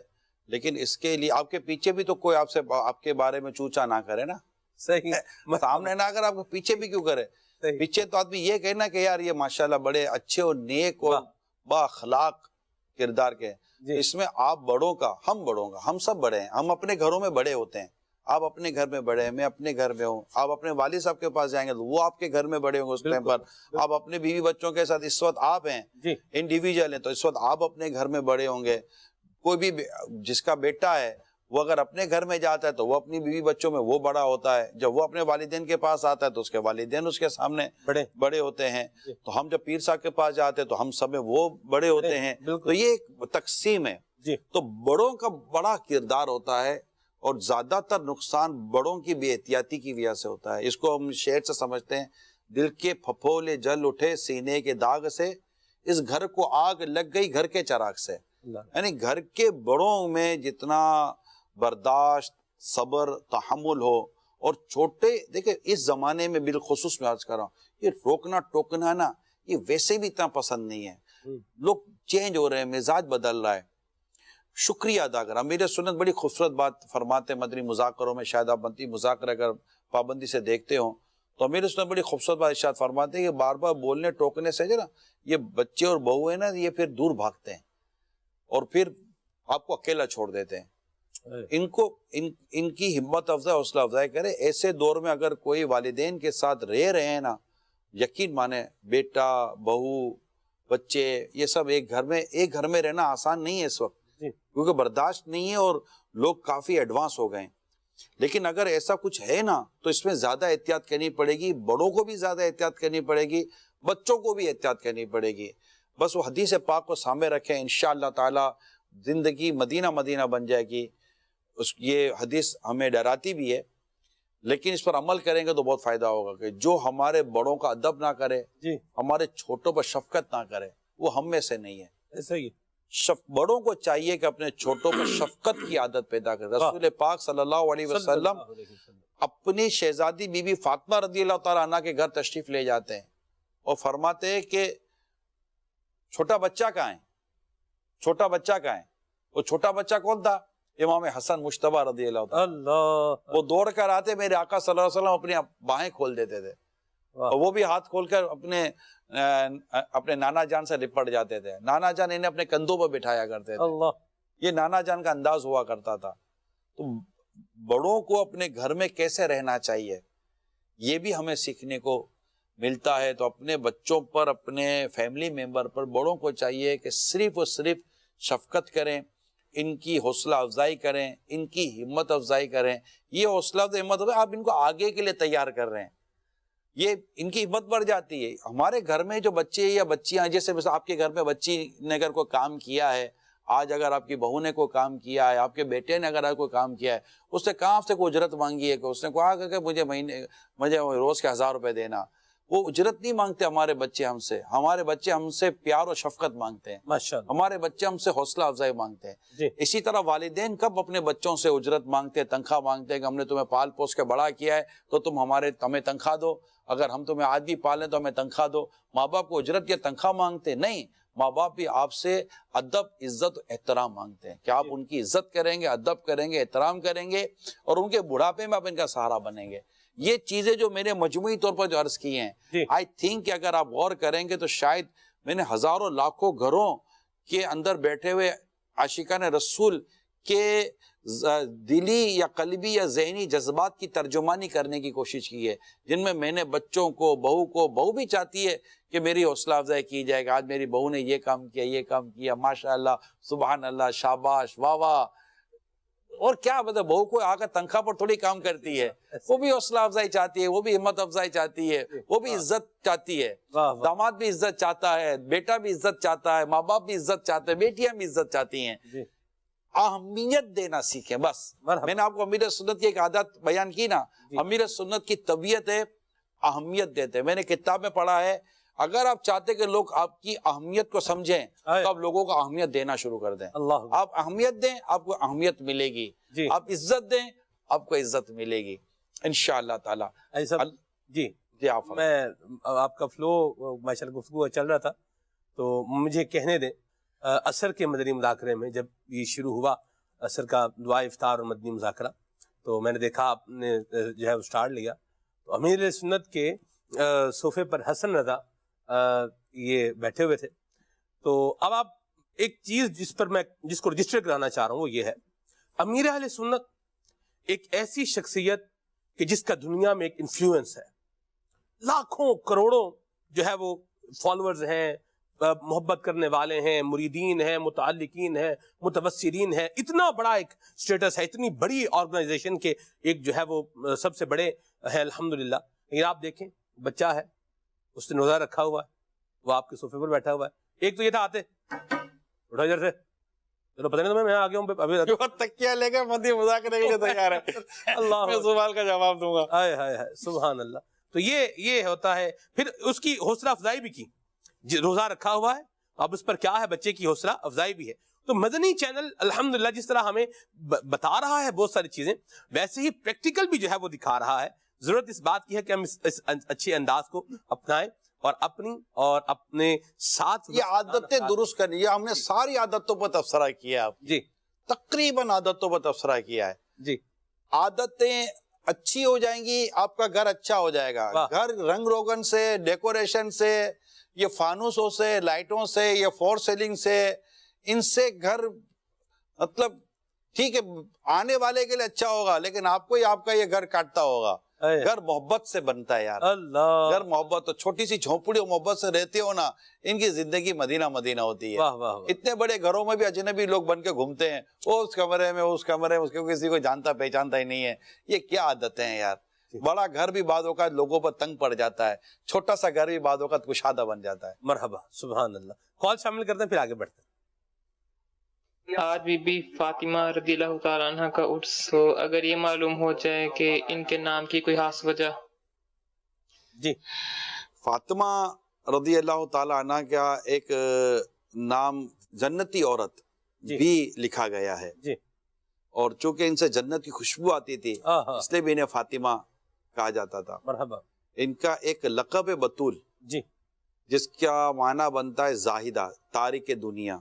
لیکن اس کے لیے آپ کے پیچھے بھی تو کوئی آپ کے بارے میں چوں چاہ نہ کرے نا. صحیح, سامنے نہ اگر آپ کے پیچھے بھی کیوں کرے. پیچھے تو آدمی یہ کہنا کہ یار یہ ماشاءاللہ بڑے اچھے اور نیک اور با اخلاق کردار کے. اس میں آپ بڑوں کا, ہم بڑوں کا, ہم سب بڑے ہیں, ہم اپنے گھروں میں بڑے ہوتے ہیں. آپ اپنے گھر میں بڑے ہیں, میں اپنے گھر میں ہوں. آپ اپنے والد صاحب کے پاس جائیں گے تو وہ آپ کے گھر میں بڑے ہوں گے اس ٹائم پر. آپ اپنے بیوی بچوں کے ساتھ اس وقت آپ ہیں انڈیویجول ہیں, تو اس وقت آپ اپنے گھر میں بڑے ہوں گے. کوئی بھی جس کا بیٹا ہے وہ اگر اپنے گھر میں جاتا ہے تو وہ اپنی بیوی بچوں میں وہ بڑا ہوتا ہے. جب وہ اپنے والدین کے پاس آتا ہے تو اس کے والدین اس کے سامنے بڑے ہوتے ہیں. تو ہم جب پیر صاحب کے پاس جاتے ہیں تو ہم سب میں وہ بڑے ہوتے ہیں. تو یہ ایک تقسیم ہے. تو بڑوں کا بڑا کردار ہوتا ہے, اور زیادہ تر نقصان بڑوں کی بے احتیاطی کی وجہ سے ہوتا ہے. اس کو ہم شعر سے سمجھتے ہیں, دل کے پھپھولے جل اٹھے سینے کے داغ سے, اس گھر کو آگ لگ گئی گھر کے چراغ سے. یعنی گھر کے بڑوں میں جتنا برداشت, صبر, تحمل ہو, اور چھوٹے دیکھیں اس زمانے میں بالخصوص میں عرض کر رہا ہوں, یہ روکنا ٹوکنا نا یہ ویسے بھی اتنا پسند نہیں ہے. لوگ چینج ہو رہے ہیں, مزاج بدل رہا ہے. شکریہ ادا کرا. میرے سنت بڑی خوبصورت بات فرماتے ہیں مدنی مذاکروں میں, شاید آپ مدنی مذاکرہ اگر پابندی سے دیکھتے ہوں تو میرے سنت بڑی خوبصورت بات ارشاد فرماتے ہیں کہ بار بار بولنے ٹوکنے سے جو نا یہ بچے اور بہو ہیں نا یہ پھر دور بھاگتے ہیں اور پھر آپ کو اکیلا چھوڑ دیتے ہیں. ان کی ہمت افزائی حوصلہ افزائی کرے. ایسے دور میں اگر کوئی والدین کے ساتھ رہ رہے ہیں نا, یقین مانے بیٹا بہو بچے یہ سب ایک گھر میں رہنا آسان نہیں ہے اس وقت, کیونکہ برداشت نہیں ہے اور لوگ کافی ایڈوانس ہو گئے ہیں. لیکن اگر ایسا کچھ ہے نا تو اس میں زیادہ احتیاط کرنی پڑے گی, بڑوں کو بھی زیادہ احتیاط کرنی پڑے گی, بچوں کو بھی احتیاط کرنی پڑے گی. بس وہ حدیث پاک کو سامنے رکھیں, انشاءاللہ تعالی زندگی مدینہ مدینہ بن جائے گی. یہ حدیث ہمیں ڈراتی بھی ہے, لیکن اس پر عمل کریں گے تو بہت فائدہ ہوگا. کہ جو ہمارے بڑوں کا ادب نہ کرے, ہمارے چھوٹوں پر شفقت نہ کرے, وہ ہم میں سے نہیں ہے. ایسا ہی بڑوں کو چاہیے کہ اپنے چھوٹوں پر شفقت کی عادت پیدا کرے. رسول پاک صلی اللہ علیہ وسلم اپنی شہزادی بی بی فاطمہ رضی اللہ تعالیٰ عنہ کے گھر تشریف لے جاتے ہیں اور فرماتے ہیں کہ چھوٹا بچہ کہاں ہے, چھوٹا بچہ کہاں ہے. وہ چھوٹا بچہ کون تھا؟ امام حسن مجتبی رضی اللہ تعالیٰ. وہ دوڑ کر آتے, میرے آقا صلی اللہ علیہ وسلم اپنی باہیں کھول دیتے تھے اور وہ بھی ہاتھ کھول کر اپنے نانا جان سے لپٹ جاتے تھے. نانا جان انہیں اپنے کندھوں پر بٹھایا کرتے تھے. یہ نانا جان کا انداز ہوا کرتا تھا. تو بڑوں کو اپنے گھر میں کیسے رہنا چاہیے یہ بھی ہمیں سیکھنے کو ملتا ہے. تو اپنے بچوں پر, اپنے فیملی ممبر پر بڑوں کو چاہیے کہ صرف اور صرف شفقت کریں, ان کی حوصلہ افزائی کریں, ان کی ہمت افزائی کریں. یہ حوصلہ افزائی ہمت افزائی آپ ان کو آگے کے لیے تیار کر رہے ہیں, یہ ان کی ہمت بڑھ جاتی ہے. ہمارے گھر میں جو بچے یا بچیاں, جیسے آپ کے گھر میں بچی نے اگر کوئی کام کیا ہے, آج اگر آپ کی بہو نے کوئی کام کیا ہے, آپ کے بیٹے نے اگر کوئی کام کیا ہے, اس نے کہاں آپ سے کوئی اجرت مانگی ہے کہ اس نے کہا کہ مجھے روز کے 1000 روپے دینا. وہ اجرت نہیں مانگتے ہمارے بچے ہم سے. ہمارے بچے ہم سے پیار اور شفقت مانگتے ہیں. ماشاءاللہ. ہمارے بچے ہم سے حوصلہ افزائی مانگتے ہیں. اسی طرح والدین کب اپنے بچوں سے اجرت مانگتے ہیں, تنخواہ مانگتے ہیں کہ ہم نے تمہیں پال پوس کے بڑا کیا ہے تو تم ہمیں تنخواہ دو, اگر ہم تمہیں آج بھی پالیں تو ہمیں تنخواہ دو. ماں باپ کو اجرت یا تنخواہ مانگتے نہیں, ماں باپ بھی آپ سے ادب، عزت، احترام مانگتے ہیں کہ آپ ان کی عزت کریں گے، ادب کریں گے، احترام کریں گے، اور ان کے بڑھاپے میں آپ ان کا سہارا بنیں گے۔ یہ چیزیں جو میں نے مجموعی طور پر جو عرض کی ہیں، آئی تھنک کہ اگر آپ غور کریں گے تو شاید میں نے ہزاروں لاکھوں گھروں کے اندر بیٹھے ہوئے عاشقان رسول کے دلی یا قلبی یا ذہنی جذبات کی ترجمانی کرنے کی کوشش کی ہے، جن میں نے بچوں کو، بہو بھی چاہتی ہے کہ میری حوصلہ افزائی کی جائے گا، آج میری بہو نے یہ کام کیا، یہ کام کیا، ماشاءاللہ، سبحان اللہ، شاباش، واہ واہ۔ اور کیا مطلب، بہو کو آ کر تنخواہ پر تھوڑی کام کرتی ہے، وہ بھی حوصلہ افزائی چاہتی ہے، وہ بھی ہمت افزائی چاہتی ہے، وہ بھی عزت چاہتی ہے، داماد بھی عزت چاہتا ہے، بیٹا بھی عزت چاہتا ہے، ماں باپ بھی عزت چاہتے ہیں، بیٹیاں بھی عزت چاہتی ہیں۔ اہمیت دینا سیکھیں بس۔ میں نے آپ کو امیر سنت کی ایک عادت بیان کی نا، امیر سنت کی طبیعت ہے اہمیت دیتے ہیں۔ میں نے کتاب میں پڑھا ہے، اگر آپ چاہتے کہ لوگ آپ کی اہمیت کو سمجھیں تو آپ لوگوں کو اہمیت دینا شروع کر دیں۔ آپ اہمیت دیں، آپ کو اہمیت ملے گی، آپ عزت دیں، آپ کو عزت ملے گی انشاءاللہ تعالی۔ جی میں آپ کا فلو ماشاءاللہ گفتگو چل رہا تھا تو مجھے کہنے دیں، عصر کے مدنی مذاکرے میں جب یہ شروع ہوا، عصر کا دعا افطار اور مدنی مذاکرہ، تو میں نے دیکھا آپ نے جو ہے اسٹارٹ لیا، تو امیر سنت کے صوفے پر حسن رضا یہ بیٹھے ہوئے تھے۔ تو اب آپ ایک چیز جس کو رجسٹر کرانا چاہ رہا ہوں وہ یہ ہے، امیر اہل سنت ایک ایسی شخصیت کہ جس کا دنیا میں ایک انفلوئنس ہے، لاکھوں کروڑوں جو ہے وہ فالوورز ہیں، محبت کرنے والے ہیں، مریدین ہیں، متعلقین ہیں، متوسرین ہیں، اتنا بڑا ایک سٹیٹس ہے، اتنی بڑی آرگنائزیشن کے ایک جو ہے وہ سب سے بڑے ہیں الحمدللہ۔ لیکن آپ دیکھیں، بچہ ہے، اس نے روزہ رکھا ہوا ہے، وہ آپ کے صوفے پر بیٹھا ہوا ہے۔ ایک تو یہ تھا، آتے اٹھو ادھر سے، چلو پتہ نہیں تمہیں، میں آ گیا ہوں ابھی تکیہ لے کے مدنی مذاکرے کے لیے تیار ہے، اللہ میں سوال کا جواب دوں گا۔ ہائے ہائے ہائے سبحان اللہ۔ تو یہ ہوتا ہے۔ پھر اس کی حوصلہ افزائی بھی کی، روزہ رکھا ہوا ہے، اب اس پر کیا ہے، بچے کی حوصلہ افزائی بھی ہے۔ تو مدنی چینل الحمدللہ جس طرح ہمیں بتا رہا ہے بہت ساری چیزیں، ویسے ہی پریکٹیکل بھی جو ہے وہ دکھا رہا ہے۔ ضرورت اس بات کی ہے کہ ہم اس اچھے انداز کو اپنائیں اور اپنی اور اپنے ساتھ یہ عادتیں درست کرنی، یہ ہم نے ساری عادتوں پر تبصرہ کیا ہے، جی تقریباً عادتوں پر تبصرہ کیا ہے۔ جی عادتیں اچھی ہو جائیں گی، آپ کا گھر اچھا ہو جائے گا۔ گھر رنگ روگن سے، ڈیکوریشن سے، یہ فانوسوں سے، لائٹوں سے، یہ فور سیلنگ سے، ان سے گھر مطلب ٹھیک ہے آنے والے کے لیے اچھا ہوگا، لیکن آپ کو ہی آپ کا یہ گھر کاٹتا ہوگا۔ گھر محبت سے بنتا ہے یار، اللہ، گھر محبت، تو چھوٹی سی جھونپڑی اور محبت سے رہتے ہو نا، ان کی زندگی مدینہ مدینہ ہوتی ہے۔ واہ واہ، اتنے بڑے گھروں میں بھی اجنبی لوگ بن کے گھومتے ہیں، وہ اس کمرے میں اس کمرے میں، اس کو کسی کو جانتا پہچانتا ہی نہیں ہے۔ یہ کیا عادتیں ہیں یار۔ بڑا گھر بھی بعض اوقات لوگوں پر تنگ پڑ جاتا ہے، چھوٹا سا گھر بھی بعض اوقات کشادہ بن جاتا ہے۔ مرحبا، سبحان اللہ۔ کال شامل کرتے ہیں پھر آگے بڑھتے ہیں۔ آج بی بی فاطمہ رضی اللہ تعالیٰ عنہ کا عرس ہو، اگر یہ معلوم ہو جائے کہ ان کے نام کی کوئی خاص وجہ؟ جی، فاطمہ رضی اللہ تعالیٰ عنہ کا ایک نام جنتی عورت بھی لکھا گیا ہے، اور چونکہ ان سے جنت کی خوشبو آتی تھی اس لیے بھی انہیں فاطمہ کہا جاتا تھا۔ مرحبا۔ ان کا ایک لقب ہے بطول، جی، جس کا معنی بنتا ہے زاہدہ، تارک دنیا،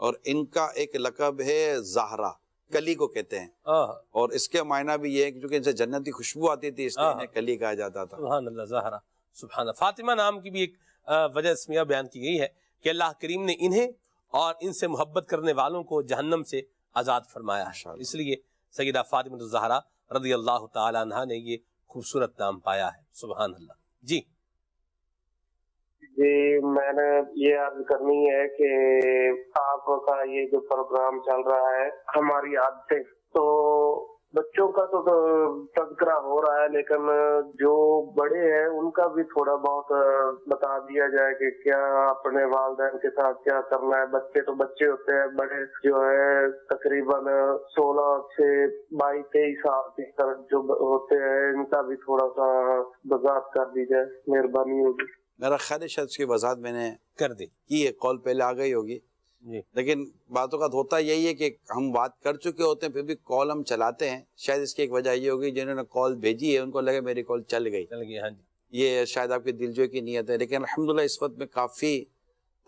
اور ان کا ایک لقب ہے زہرا، کلی کو کہتے ہیں، اور اس کے معنی بھی یہ ہے کہ چونکہ ان سے جنت کی خوشبو آتی تھی اس لیے انہیں کلی کہا جاتا تھا۔ سبحان اللہ، زہرا، سبحان اللہ۔ فاطمہ نام کی بھی ایک وجہ اسمیہ بیان کی گئی ہے کہ اللہ کریم نے انہیں اور ان سے محبت کرنے والوں کو جہنم سے آزاد فرمایا ہے، اس لیے سیدہ فاطمہ الزہرا رضی اللہ تعالی عنہ نے یہ خوبصورت نام پایا ہے۔ سبحان اللہ۔ جی جی، میں نے یہ عرض کرنی ہے کہ آپ کا یہ جو پروگرام چل رہا ہے ہماری عادتیں، تو بچوں کا تو تذکرہ ہو رہا ہے، لیکن جو بڑے ہیں ان کا بھی تھوڑا بہت بتا دیا جائے کہ کیا اپنے والدین کے ساتھ کیا کرنا ہے۔ بچے تو بچے ہوتے ہیں، بڑے جو ہے تقریباً 16 سے 22 23 سال تک جو ہوتے ہیں، ان کا بھی تھوڑا سا وضاحت کر دی جائے، مہربانی ہوگی۔ میرا خیال ہے شاید اس کی وضاحت میں نے کر دی، یہ کال پہلے آ گئی ہوگی، لیکن باتوں کا ہوتا یہی ہے کہ ہم بات کر چکے ہوتے ہیں پھر بھی کال ہم چلاتے ہیں۔ شاید اس کی ایک وجہ یہ ہوگی جنہوں نے کال بھیجی ہے ان کو لگے میری کال چل گئی، ہاں جی، یہ شاید آپ کی دلجوئی کی نیت ہے، لیکن الحمدللہ اس وقت میں کافی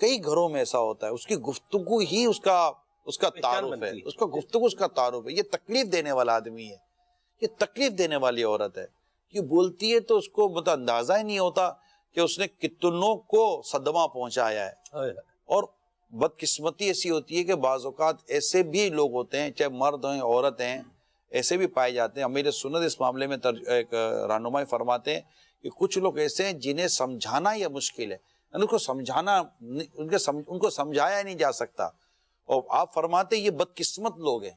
کئی گھروں میں ایسا ہوتا ہے، اس کی گفتگو ہی اس کا تعارف ہے، اس کا گفتگو اس کا تعارف ہے. یہ تکلیف دینے والا آدمی ہے، یہ تکلیف دینے والی عورت ہے. یہ بولتی ہے تو اس کو مطلب اندازہ ہی نہیں ہوتا کہ اس نے کتنوں کو صدمہ پہنچایا ہے. اور بدقسمتی ایسی ہوتی ہے کہ بعض اوقات ایسے بھی لوگ ہوتے ہیں، چاہے مرد ہیں عورت ہیں، ایسے بھی پائے جاتے ہیں. امیر سنت اس معاملے میں ایک رہنمائی فرماتے ہیں کہ کچھ لوگ ایسے ہیں جنہیں سمجھانا یہ مشکل ہے، ان کو سمجھانا، ان کو سمجھایا نہیں جا سکتا. اور آپ فرماتے ہیں یہ بدقسمت لوگ ہیں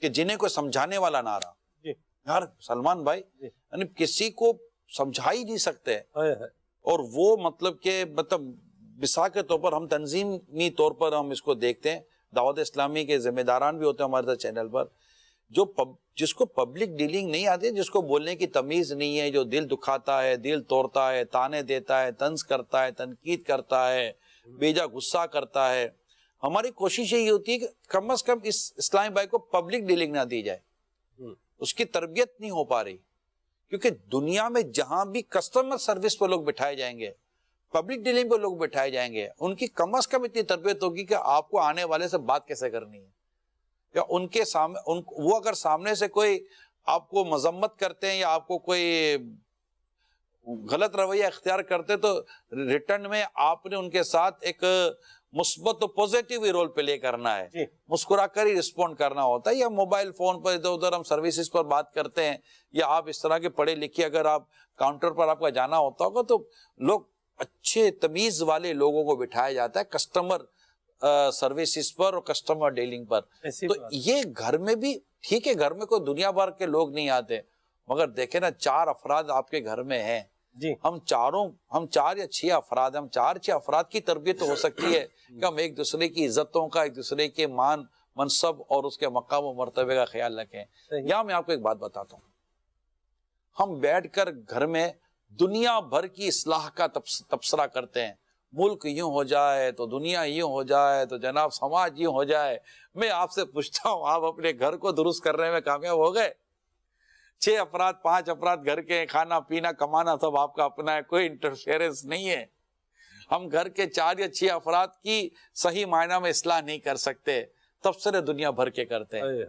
کہ جنہیں کوئی سمجھانے والا نہ رہا. یار سلمان بھائی، یعنی کسی کو سمجھا ہی نہیں سکتے. اور وہ مطلب مثال کے طور پر ہم تنظیمی طور پر ہم اس کو دیکھتے ہیں، دعوت اسلامی کے ذمہ داران بھی ہوتے ہیں ہمارے چینل پر، جس کو پبلک ڈیلنگ نہیں آتی، جس کو بولنے کی تمیز نہیں ہے، جو دل دکھاتا ہے، دل توڑتا ہے، تانے دیتا ہے، طنز کرتا ہے، تنقید کرتا ہے، بیجا غصہ کرتا ہے. ہماری کوشش یہی ہوتی ہے کہ کم از کم اس اسلامی بھائی کو پبلک ڈیلنگ نہ دی جائے. اس کی تربیت نہیں ہو پا رہی، کیونکہ دنیا میں جہاں بھی کسٹمر سروس پہ لوگ بٹھائے جائیں گے، پبلک ڈیلنگ پہ لوگ بٹھائے جائیں گے، ان کی کم از کم اتنی تربیت ہوگی کہ آپ کو آنے والے سے بات کیسے کرنی ہے، یا ان کے سامنے وہ اگر سامنے سے کوئی آپ کو مذمت کرتے ہیں یا آپ کو کوئی غلط رویہ اختیار کرتے تو ریٹرن میں آپ نے ان کے ساتھ ایک مثبت و پوزیٹیو رول پلے کرنا ہے، مسکرا کر ہی رسپونڈ کرنا ہوتا ہے. یا موبائل فون پر ادھر ادھر ہم سروسز پر بات کرتے ہیں، یا آپ اس طرح کے پڑھے لکھے اگر آپ کاؤنٹر پر آپ کا جانا ہوتا ہوگا تو لوگ اچھے تمیز والے لوگوں کو بٹھایا جاتا ہے کسٹمر سروسز پر اور کسٹمر ڈیلنگ پر. تو یہ گھر میں بھی ٹھیک ہے، گھر میں کوئی دنیا بھر کے لوگ نہیں آتے، مگر دیکھیں نا 4 افراد آپ کے گھر میں ہیں، ہم 4 یا 6 افراد، ہم 4-6 افراد کی تربیت ہو سکتی ہے کہ ہم ایک دوسرے کی عزتوں کا، ایک دوسرے کے مان منصب اور اس کے مقام و مرتبے کا خیال رکھیں. یہاں میں آپ کو ایک بات بتاتا ہوں، ہم بیٹھ کر گھر میں دنیا بھر کی اصلاح کا تبصرہ کرتے ہیں، ملک یوں ہو جائے تو دنیا یوں ہو جائے تو جناب سماج یوں ہو جائے. میں آپ سے پوچھتا ہوں، آپ اپنے گھر کو درست کرنے میں کامیاب ہو گئے؟ 6 افراد 5 افراد گھر کے، کھانا پینا کمانا سب آپ کا اپنا ہے، کوئی انٹرفیئرنس نہیں ہے. ہم گھر کے 4 یا 6 افراد کی صحیح معنی میں اصلاح نہیں کر سکتے، تبصرے دنیا بھر کے کرتے ہیں.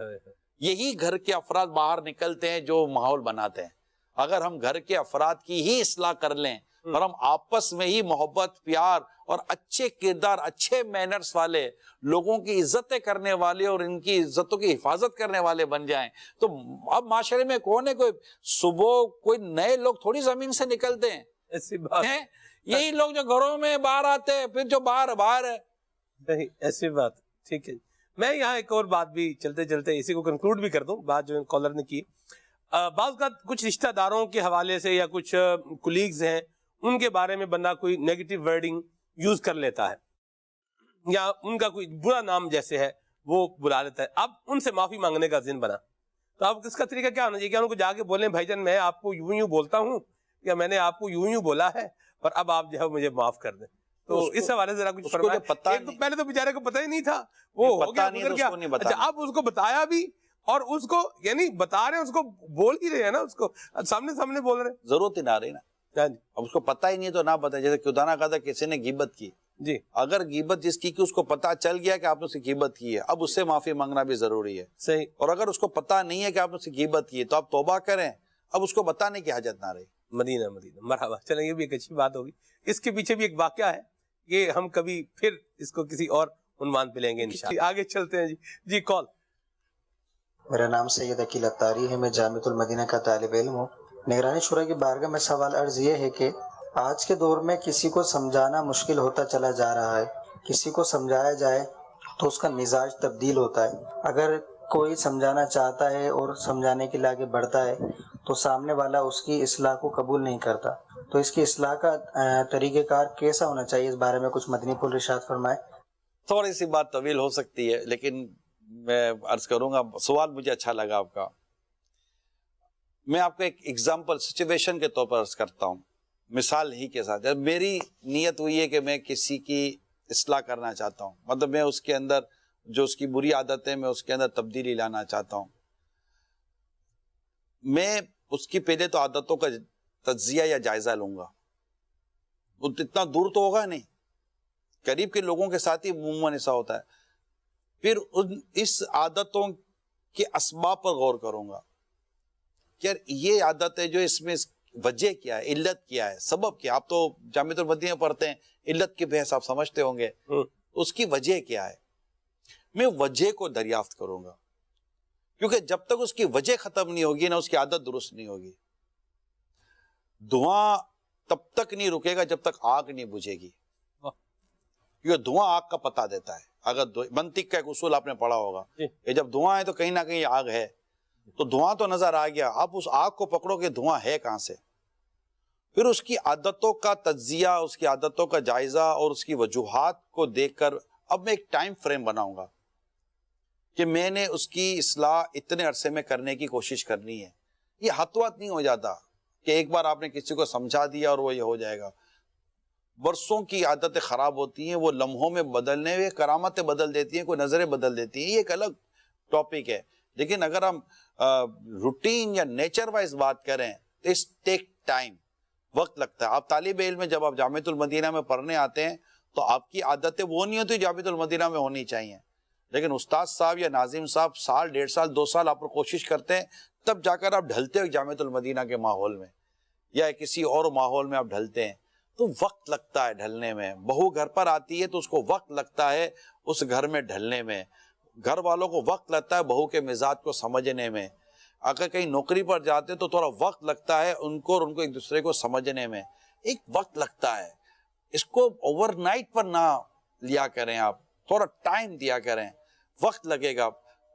یہی گھر کے افراد باہر نکلتے ہیں جو ماحول بناتے ہیں. اگر ہم گھر کے افراد کی ہی اصلاح کر لیں اور ہم آپس میں ہی محبت، پیار اور اچھے کردار، اچھے مینرز والے لوگوں کی عزتیں کرنے والے اور ان کی عزتوں کی حفاظت کرنے والے بن جائیں تو اب معاشرے میں کون ہے؟ کوئی صبح کوئی نئے لوگ تھوڑی زمین سے نکلتے ہیں، ایسی بات ہے. یہی لوگ جو گھروں میں باہر آتے ہیں، پھر جو باہر ہے. نہیں ایسی بات. ٹھیک ہے، میں یہاں ایک اور بات بھی چلتے چلتے اسی کو کنکلوڈ بھی کر دوں، بات جو کالر نے کی. بعض کا کچھ رشتہ داروں کے حوالے سے یا کچھ کولیگز ہیں ان کے بارے میں بندہ کوئی نیگیٹو ورڈنگ یوز کر لیتا ہے یا ان کا کوئی برا نام جیسے ہے وہ بلا لیتا ہے. اب ان سے معافی مانگنے کا ذہن بنا تو اب اس کا طریقہ کیا ہونا چاہیے؟ کہ ان کو جا کے بولیں بھائی جان میں آپ کو یوں بولتا ہوں یا میں نے آپ کو یوں بولا ہے پر اب آپ جو ہے مجھے معاف کر دیں. تو اس حوالے سے ذرا کچھ فرمائیں. پہلے تو بیچارے کو پتہ ہی نہیں تھا، وہ ہو گیا گزر گیا. اچھا اب اس کو بتایا بھی اور اس کو یعنی بتا رہے ہیں، اس کو بول ہی رہے ہیں نا، اس کو سامنے بول رہے ہیں، ضرورت ہی نہ رہی نا. اب اس کو پتہ ہی نہیں تو نہ پتہ. جیسے خدا نہ کہا کسی نے غیبت کی، جی اگر غیبت جس کی اس کو پتہ چل گیا کہ آپ نے اس کی غیبت کی ہے، اب اس سے معافی مانگنا بھی ضروری ہے. صحیح. اور اگر اس کو پتہ نہیں ہے کہ آپ نے اس کی غیبت کی ہے تو آپ توبہ کریں، اب اس کو بتانے کی حاجت نہ رہی. مدینہ مرحبا. چلیں یہ بھی ایک اچھی بات ہوگی. اس کے پیچھے بھی ایک واقعہ ہے، یہ ہم کبھی پھر اس کو کسی اور عنوان پہ لیں گے انشاءاللہ. آگے چلتے ہیں. جی کال. میرا نام سید عقیل اتاری ہے، میں جامعۃ المدینہ کا طالب علم ہوں. نگرانی شورا کی بارگاہ میں سوال عرض یہ ہے کہ آج کے دور میں کسی کو سمجھانا مشکل ہوتا چلا جا رہا ہے. کسی کو سمجھایا جائے تو اس کا مزاج تبدیل ہوتا ہے. اگر کوئی سمجھانا چاہتا ہے اور سمجھانے کے لیے آگے بڑھتا ہے تو سامنے والا اس کی اصلاح کو قبول نہیں کرتا. تو اس کی اصلاح کا طریقہ کار کیسا ہونا چاہیے؟ اس بارے میں کچھ مدنی پھول ارشاد فرمائے. تھوڑی سی بات طویل ہو سکتی ہے لیکن میں عرض کروں گا. سوال مجھے اچھا لگا آپ کا. میں آپ کو ایک ایگزامپل سچویشن کے طور پر عرض کرتا ہوں، مثال ہی کے ساتھ. میری نیت ہوئی ہے کہ میں کسی کی اصلاح کرنا چاہتا ہوں، مطلب میں اس کے اندر جو اس کی بری عادت ہے میں اس کے اندر تبدیلی لانا چاہتا ہوں. میں اس کی پہلے تو عادتوں کا تجزیہ یا جائزہ لوں گا. اتنا دور تو ہوگا نہیں، قریب کے لوگوں کے ساتھ ہی عموماً ایسا ہوتا ہے. پھر اس عادتوں کے اسباب پر غور کروں گا کہ یار یہ عادت ہے جو اس میں وجہ کیا ہے, علت کیا ہے, سبب کیا. آپ تو جامعۃ المدینہ پڑھتے ہیں, علت کی بحث آپ سمجھتے ہوں گے, اس کی وجہ کیا ہے. میں وجہ کو دریافت کروں گا, کیونکہ جب تک اس کی وجہ ختم نہیں ہوگی نا اس کی عادت درست نہیں ہوگی. دھواں تب تک نہیں رکے گا جب تک آگ نہیں بجھے گی, کیونکہ دھواں آگ کا پتہ دیتا ہے. اگر منطق کا ایک اصول آپ نے پڑھا ہوگا کہ جب دھواں ہے تو کہیں نہ کہیں آگ ہے, تو دھواں تو نظر آ گیا, آپ اس آگ کو پکڑو کہ دھواں ہے کہاں سے. پھر اس کی عادتوں کا تجزیہ, اس کی عادتوں کا جائزہ اور اس کی وجوہات کو دیکھ کر اب میں ایک ٹائم فریم بناؤں گا کہ میں نے اس کی اصلاح اتنے عرصے میں کرنے کی کوشش کرنی ہے. یہ ہاتھ نہیں ہو جاتا کہ ایک بار آپ نے کسی کو سمجھا دیا اور وہ یہ ہو جائے گا. برسوں کی عادتیں خراب ہوتی ہیں, وہ لمحوں میں بدلنے میں کرامتیں بدل دیتی ہیں, کوئی نظریں بدل دیتی ہیں. یہ ایک الگ ٹاپک ہے. لیکن اگر ہم روٹین یا نیچر وائز بات کریں تو اس ٹیک ٹائم, وقت لگتا ہے. آپ طالب علم میں جب آپ جامعۃ المدینہ میں پڑھنے آتے ہیں تو آپ کی عادتیں وہ نہیں ہوتی جامعۃ المدینہ میں ہونی چاہیے, لیکن استاد صاحب یا ناظم صاحب سال, 1.5 سال, 2 سال آپ کو کوشش کرتے ہیں, تب جا کر آپ ڈھلتے ہو جامعۃ المدینہ کے ماحول میں یا کسی اور ماحول میں آپ ڈھلتے ہیں. تو وقت لگتا ہے ڈھلنے میں. بہو گھر پر آتی ہے تو اس کو وقت لگتا ہے اس گھر میں ڈھلنے میں. گھر والوں کو وقت لگتا ہے بہو کے مزاج کو سمجھنے میں. اگر کہیں نوکری پر جاتے ہیں تو تھوڑا وقت لگتا ہے ان کو اور ان کو ایک دوسرے کو سمجھنے میں. ایک وقت لگتا ہے. اس کو اوور نائٹ پر نہ لیا کریں, آپ تھوڑا ٹائم دیا کریں, وقت لگے گا.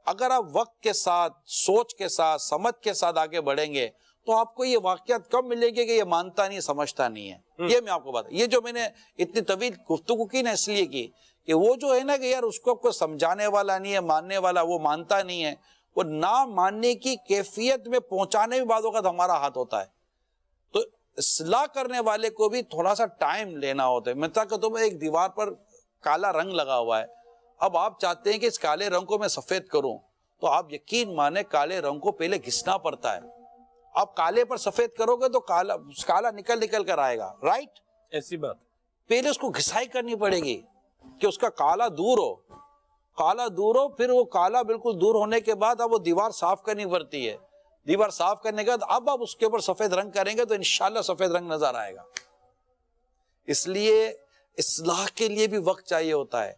اگر آپ وقت کے ساتھ, سوچ کے ساتھ, سمجھ کے ساتھ آگے بڑھیں گے تو آپ کو یہ واقعات کب ملے گی کہ یہ مانتا نہیں, سمجھتا نہیں ہے. یہ میں آپ کو بتا, یہ جو میں نے اتنی طویل گفتگو کی نا اس لیے کی کہ وہ جو ہے نا کہ یار اس کو کوئی سمجھانے والا نہیں ہے, ماننے والا, وہ مانتا نہیں ہے, وہ نہ ماننے کی کیفیت میں پہنچانے میں بعض اوقات ہمارا ہاتھ ہوتا ہے. تو اصلاح کرنے والے کو بھی تھوڑا سا ٹائم لینا ہوتا ہے. میں کہ تمہیں ایک دیوار پر کالا رنگ لگا ہوا ہے, اب آپ چاہتے ہیں کہ اس کالے رنگ کو میں سفید کروں, تو آپ یقین مانیں کالے رنگ کو پہلے گھسنا پڑتا ہے. آپ کالے پر سفید کرو گے تو کالا نکل کر آئے گا, رائٹ؟ ایسی بات. پہلے اس کو گھسائی کرنی پڑے گی کہ اس کا کالا دور ہو, پھر وہ کالا بالکل دور ہونے کے بعد اب وہ دیوار صاف کرنی پڑتی ہے. دیوار صاف کرنے کے بعد اب آپ اس کے اوپر سفید رنگ کریں گے تو انشاءاللہ سفید رنگ نظر آئے گا. اس لیے اصلاح کے لیے بھی وقت چاہیے ہوتا ہے,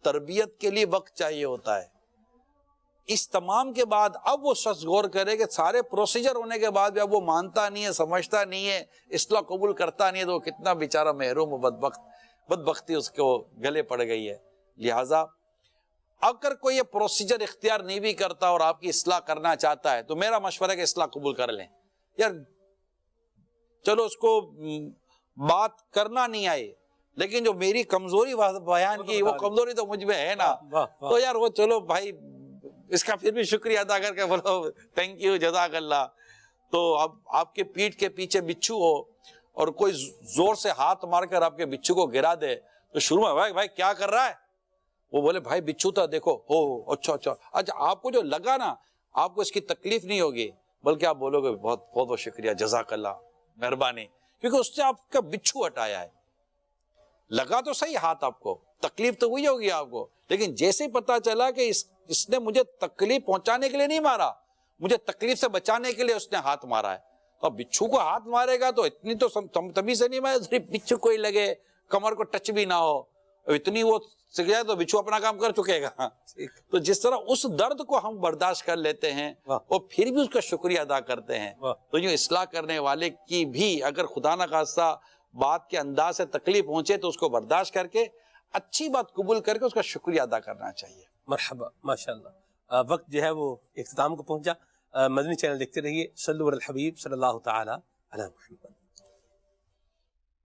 تربیت کے لیے وقت چاہیے ہوتا ہے. اس تمام کے بعد اب وہ شخص غور کرے کہ سارے پروسیجر ہونے کے بعد بھی اب وہ مانتا نہیں ہے, سمجھتا نہیں ہے, اصلاح قبول کرتا نہیں ہے, تو وہ کتنا بیچارہ محروم و بدبختی اس کو گلے پڑ گئی ہے. لہٰذا اگر کوئی یہ پروسیجر اختیار نہیں بھی کرتا اور آپ کی اصلاح کرنا چاہتا ہے تو میرا مشورہ ہے کہ اصلاح قبول کر لیں. یار چلو اس کو بات کرنا نہیں آئے, لیکن جو میری کمزوری بیان کی وہ کمزوری تو مجھ میں ہے نا, تو یار وہ چلو بھائی اس کا پھر بھی شکریہ ادا کر کے بولو تھینک یو, جزاک اللہ. تو اب آپ کے پیٹھ کے پیچھے بچھو ہو اور کوئی زور سے ہاتھ مار کر آپ کے بچھو کو گرا دے تو شروع میں بھائی کیا کر رہا ہے, وہ بولے بھائی بچھو تھا دیکھو, ہو اچھا آپ کو جو لگا نا آپ کو اس کی تکلیف نہیں ہوگی, بلکہ آپ بولو گے بہت بہت شکریہ, جزاک اللہ, مہربانی, کیونکہ اس سے آپ کا بچھو ہٹایا ہے. لگا تو صحیح ہاتھ, آپ کو تکلیف تو ہوئی ہوگی آپ کو, لیکن جیسے پتا چلا کہ اس نے مجھے تکلیف پہنچانے کے لیے نہیں مارا, مجھے تکلیف سے بچانے کے لیے اس نے ہاتھ مارا ہے. اب بچھو کو ہاتھ مارے گا تو اتنی تو تبھی سے نہیں مارے, صرف بچھو کو ہی لگے, کمر کو ٹچ بھی نہ ہو, اتنی وہ سکھ جائے تو بچھو اپنا کام کر چکے گا. تو جس طرح اس درد کو ہم برداشت کر لیتے ہیں اور پھر بھی اس کا شکریہ ادا کرتے ہیں, تو یہ اصلاح کرنے والے کی بھی اگر خدا نہ خواستہ بات کے انداز سے تکلیف پہنچے تو اس کو برداشت کر کے اچھی بات قبول کر کے اس کا شکریہ ادا کرنا چاہیے. مرحبا, ماشاءاللہ. وقت جو ہے وہ اختتام کو پہنچا. مدنی چینل دیکھتے رہیے. صلو علی الحبیب صلی اللہ تعالی علی محمد.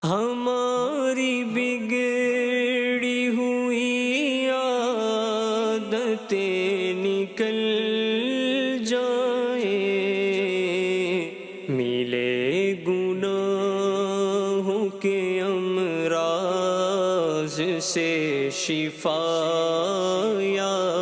ہماری بگڑی ہوئی عادتیں نکل جائیں, ملے گناہوں کے امراض سے شفا یا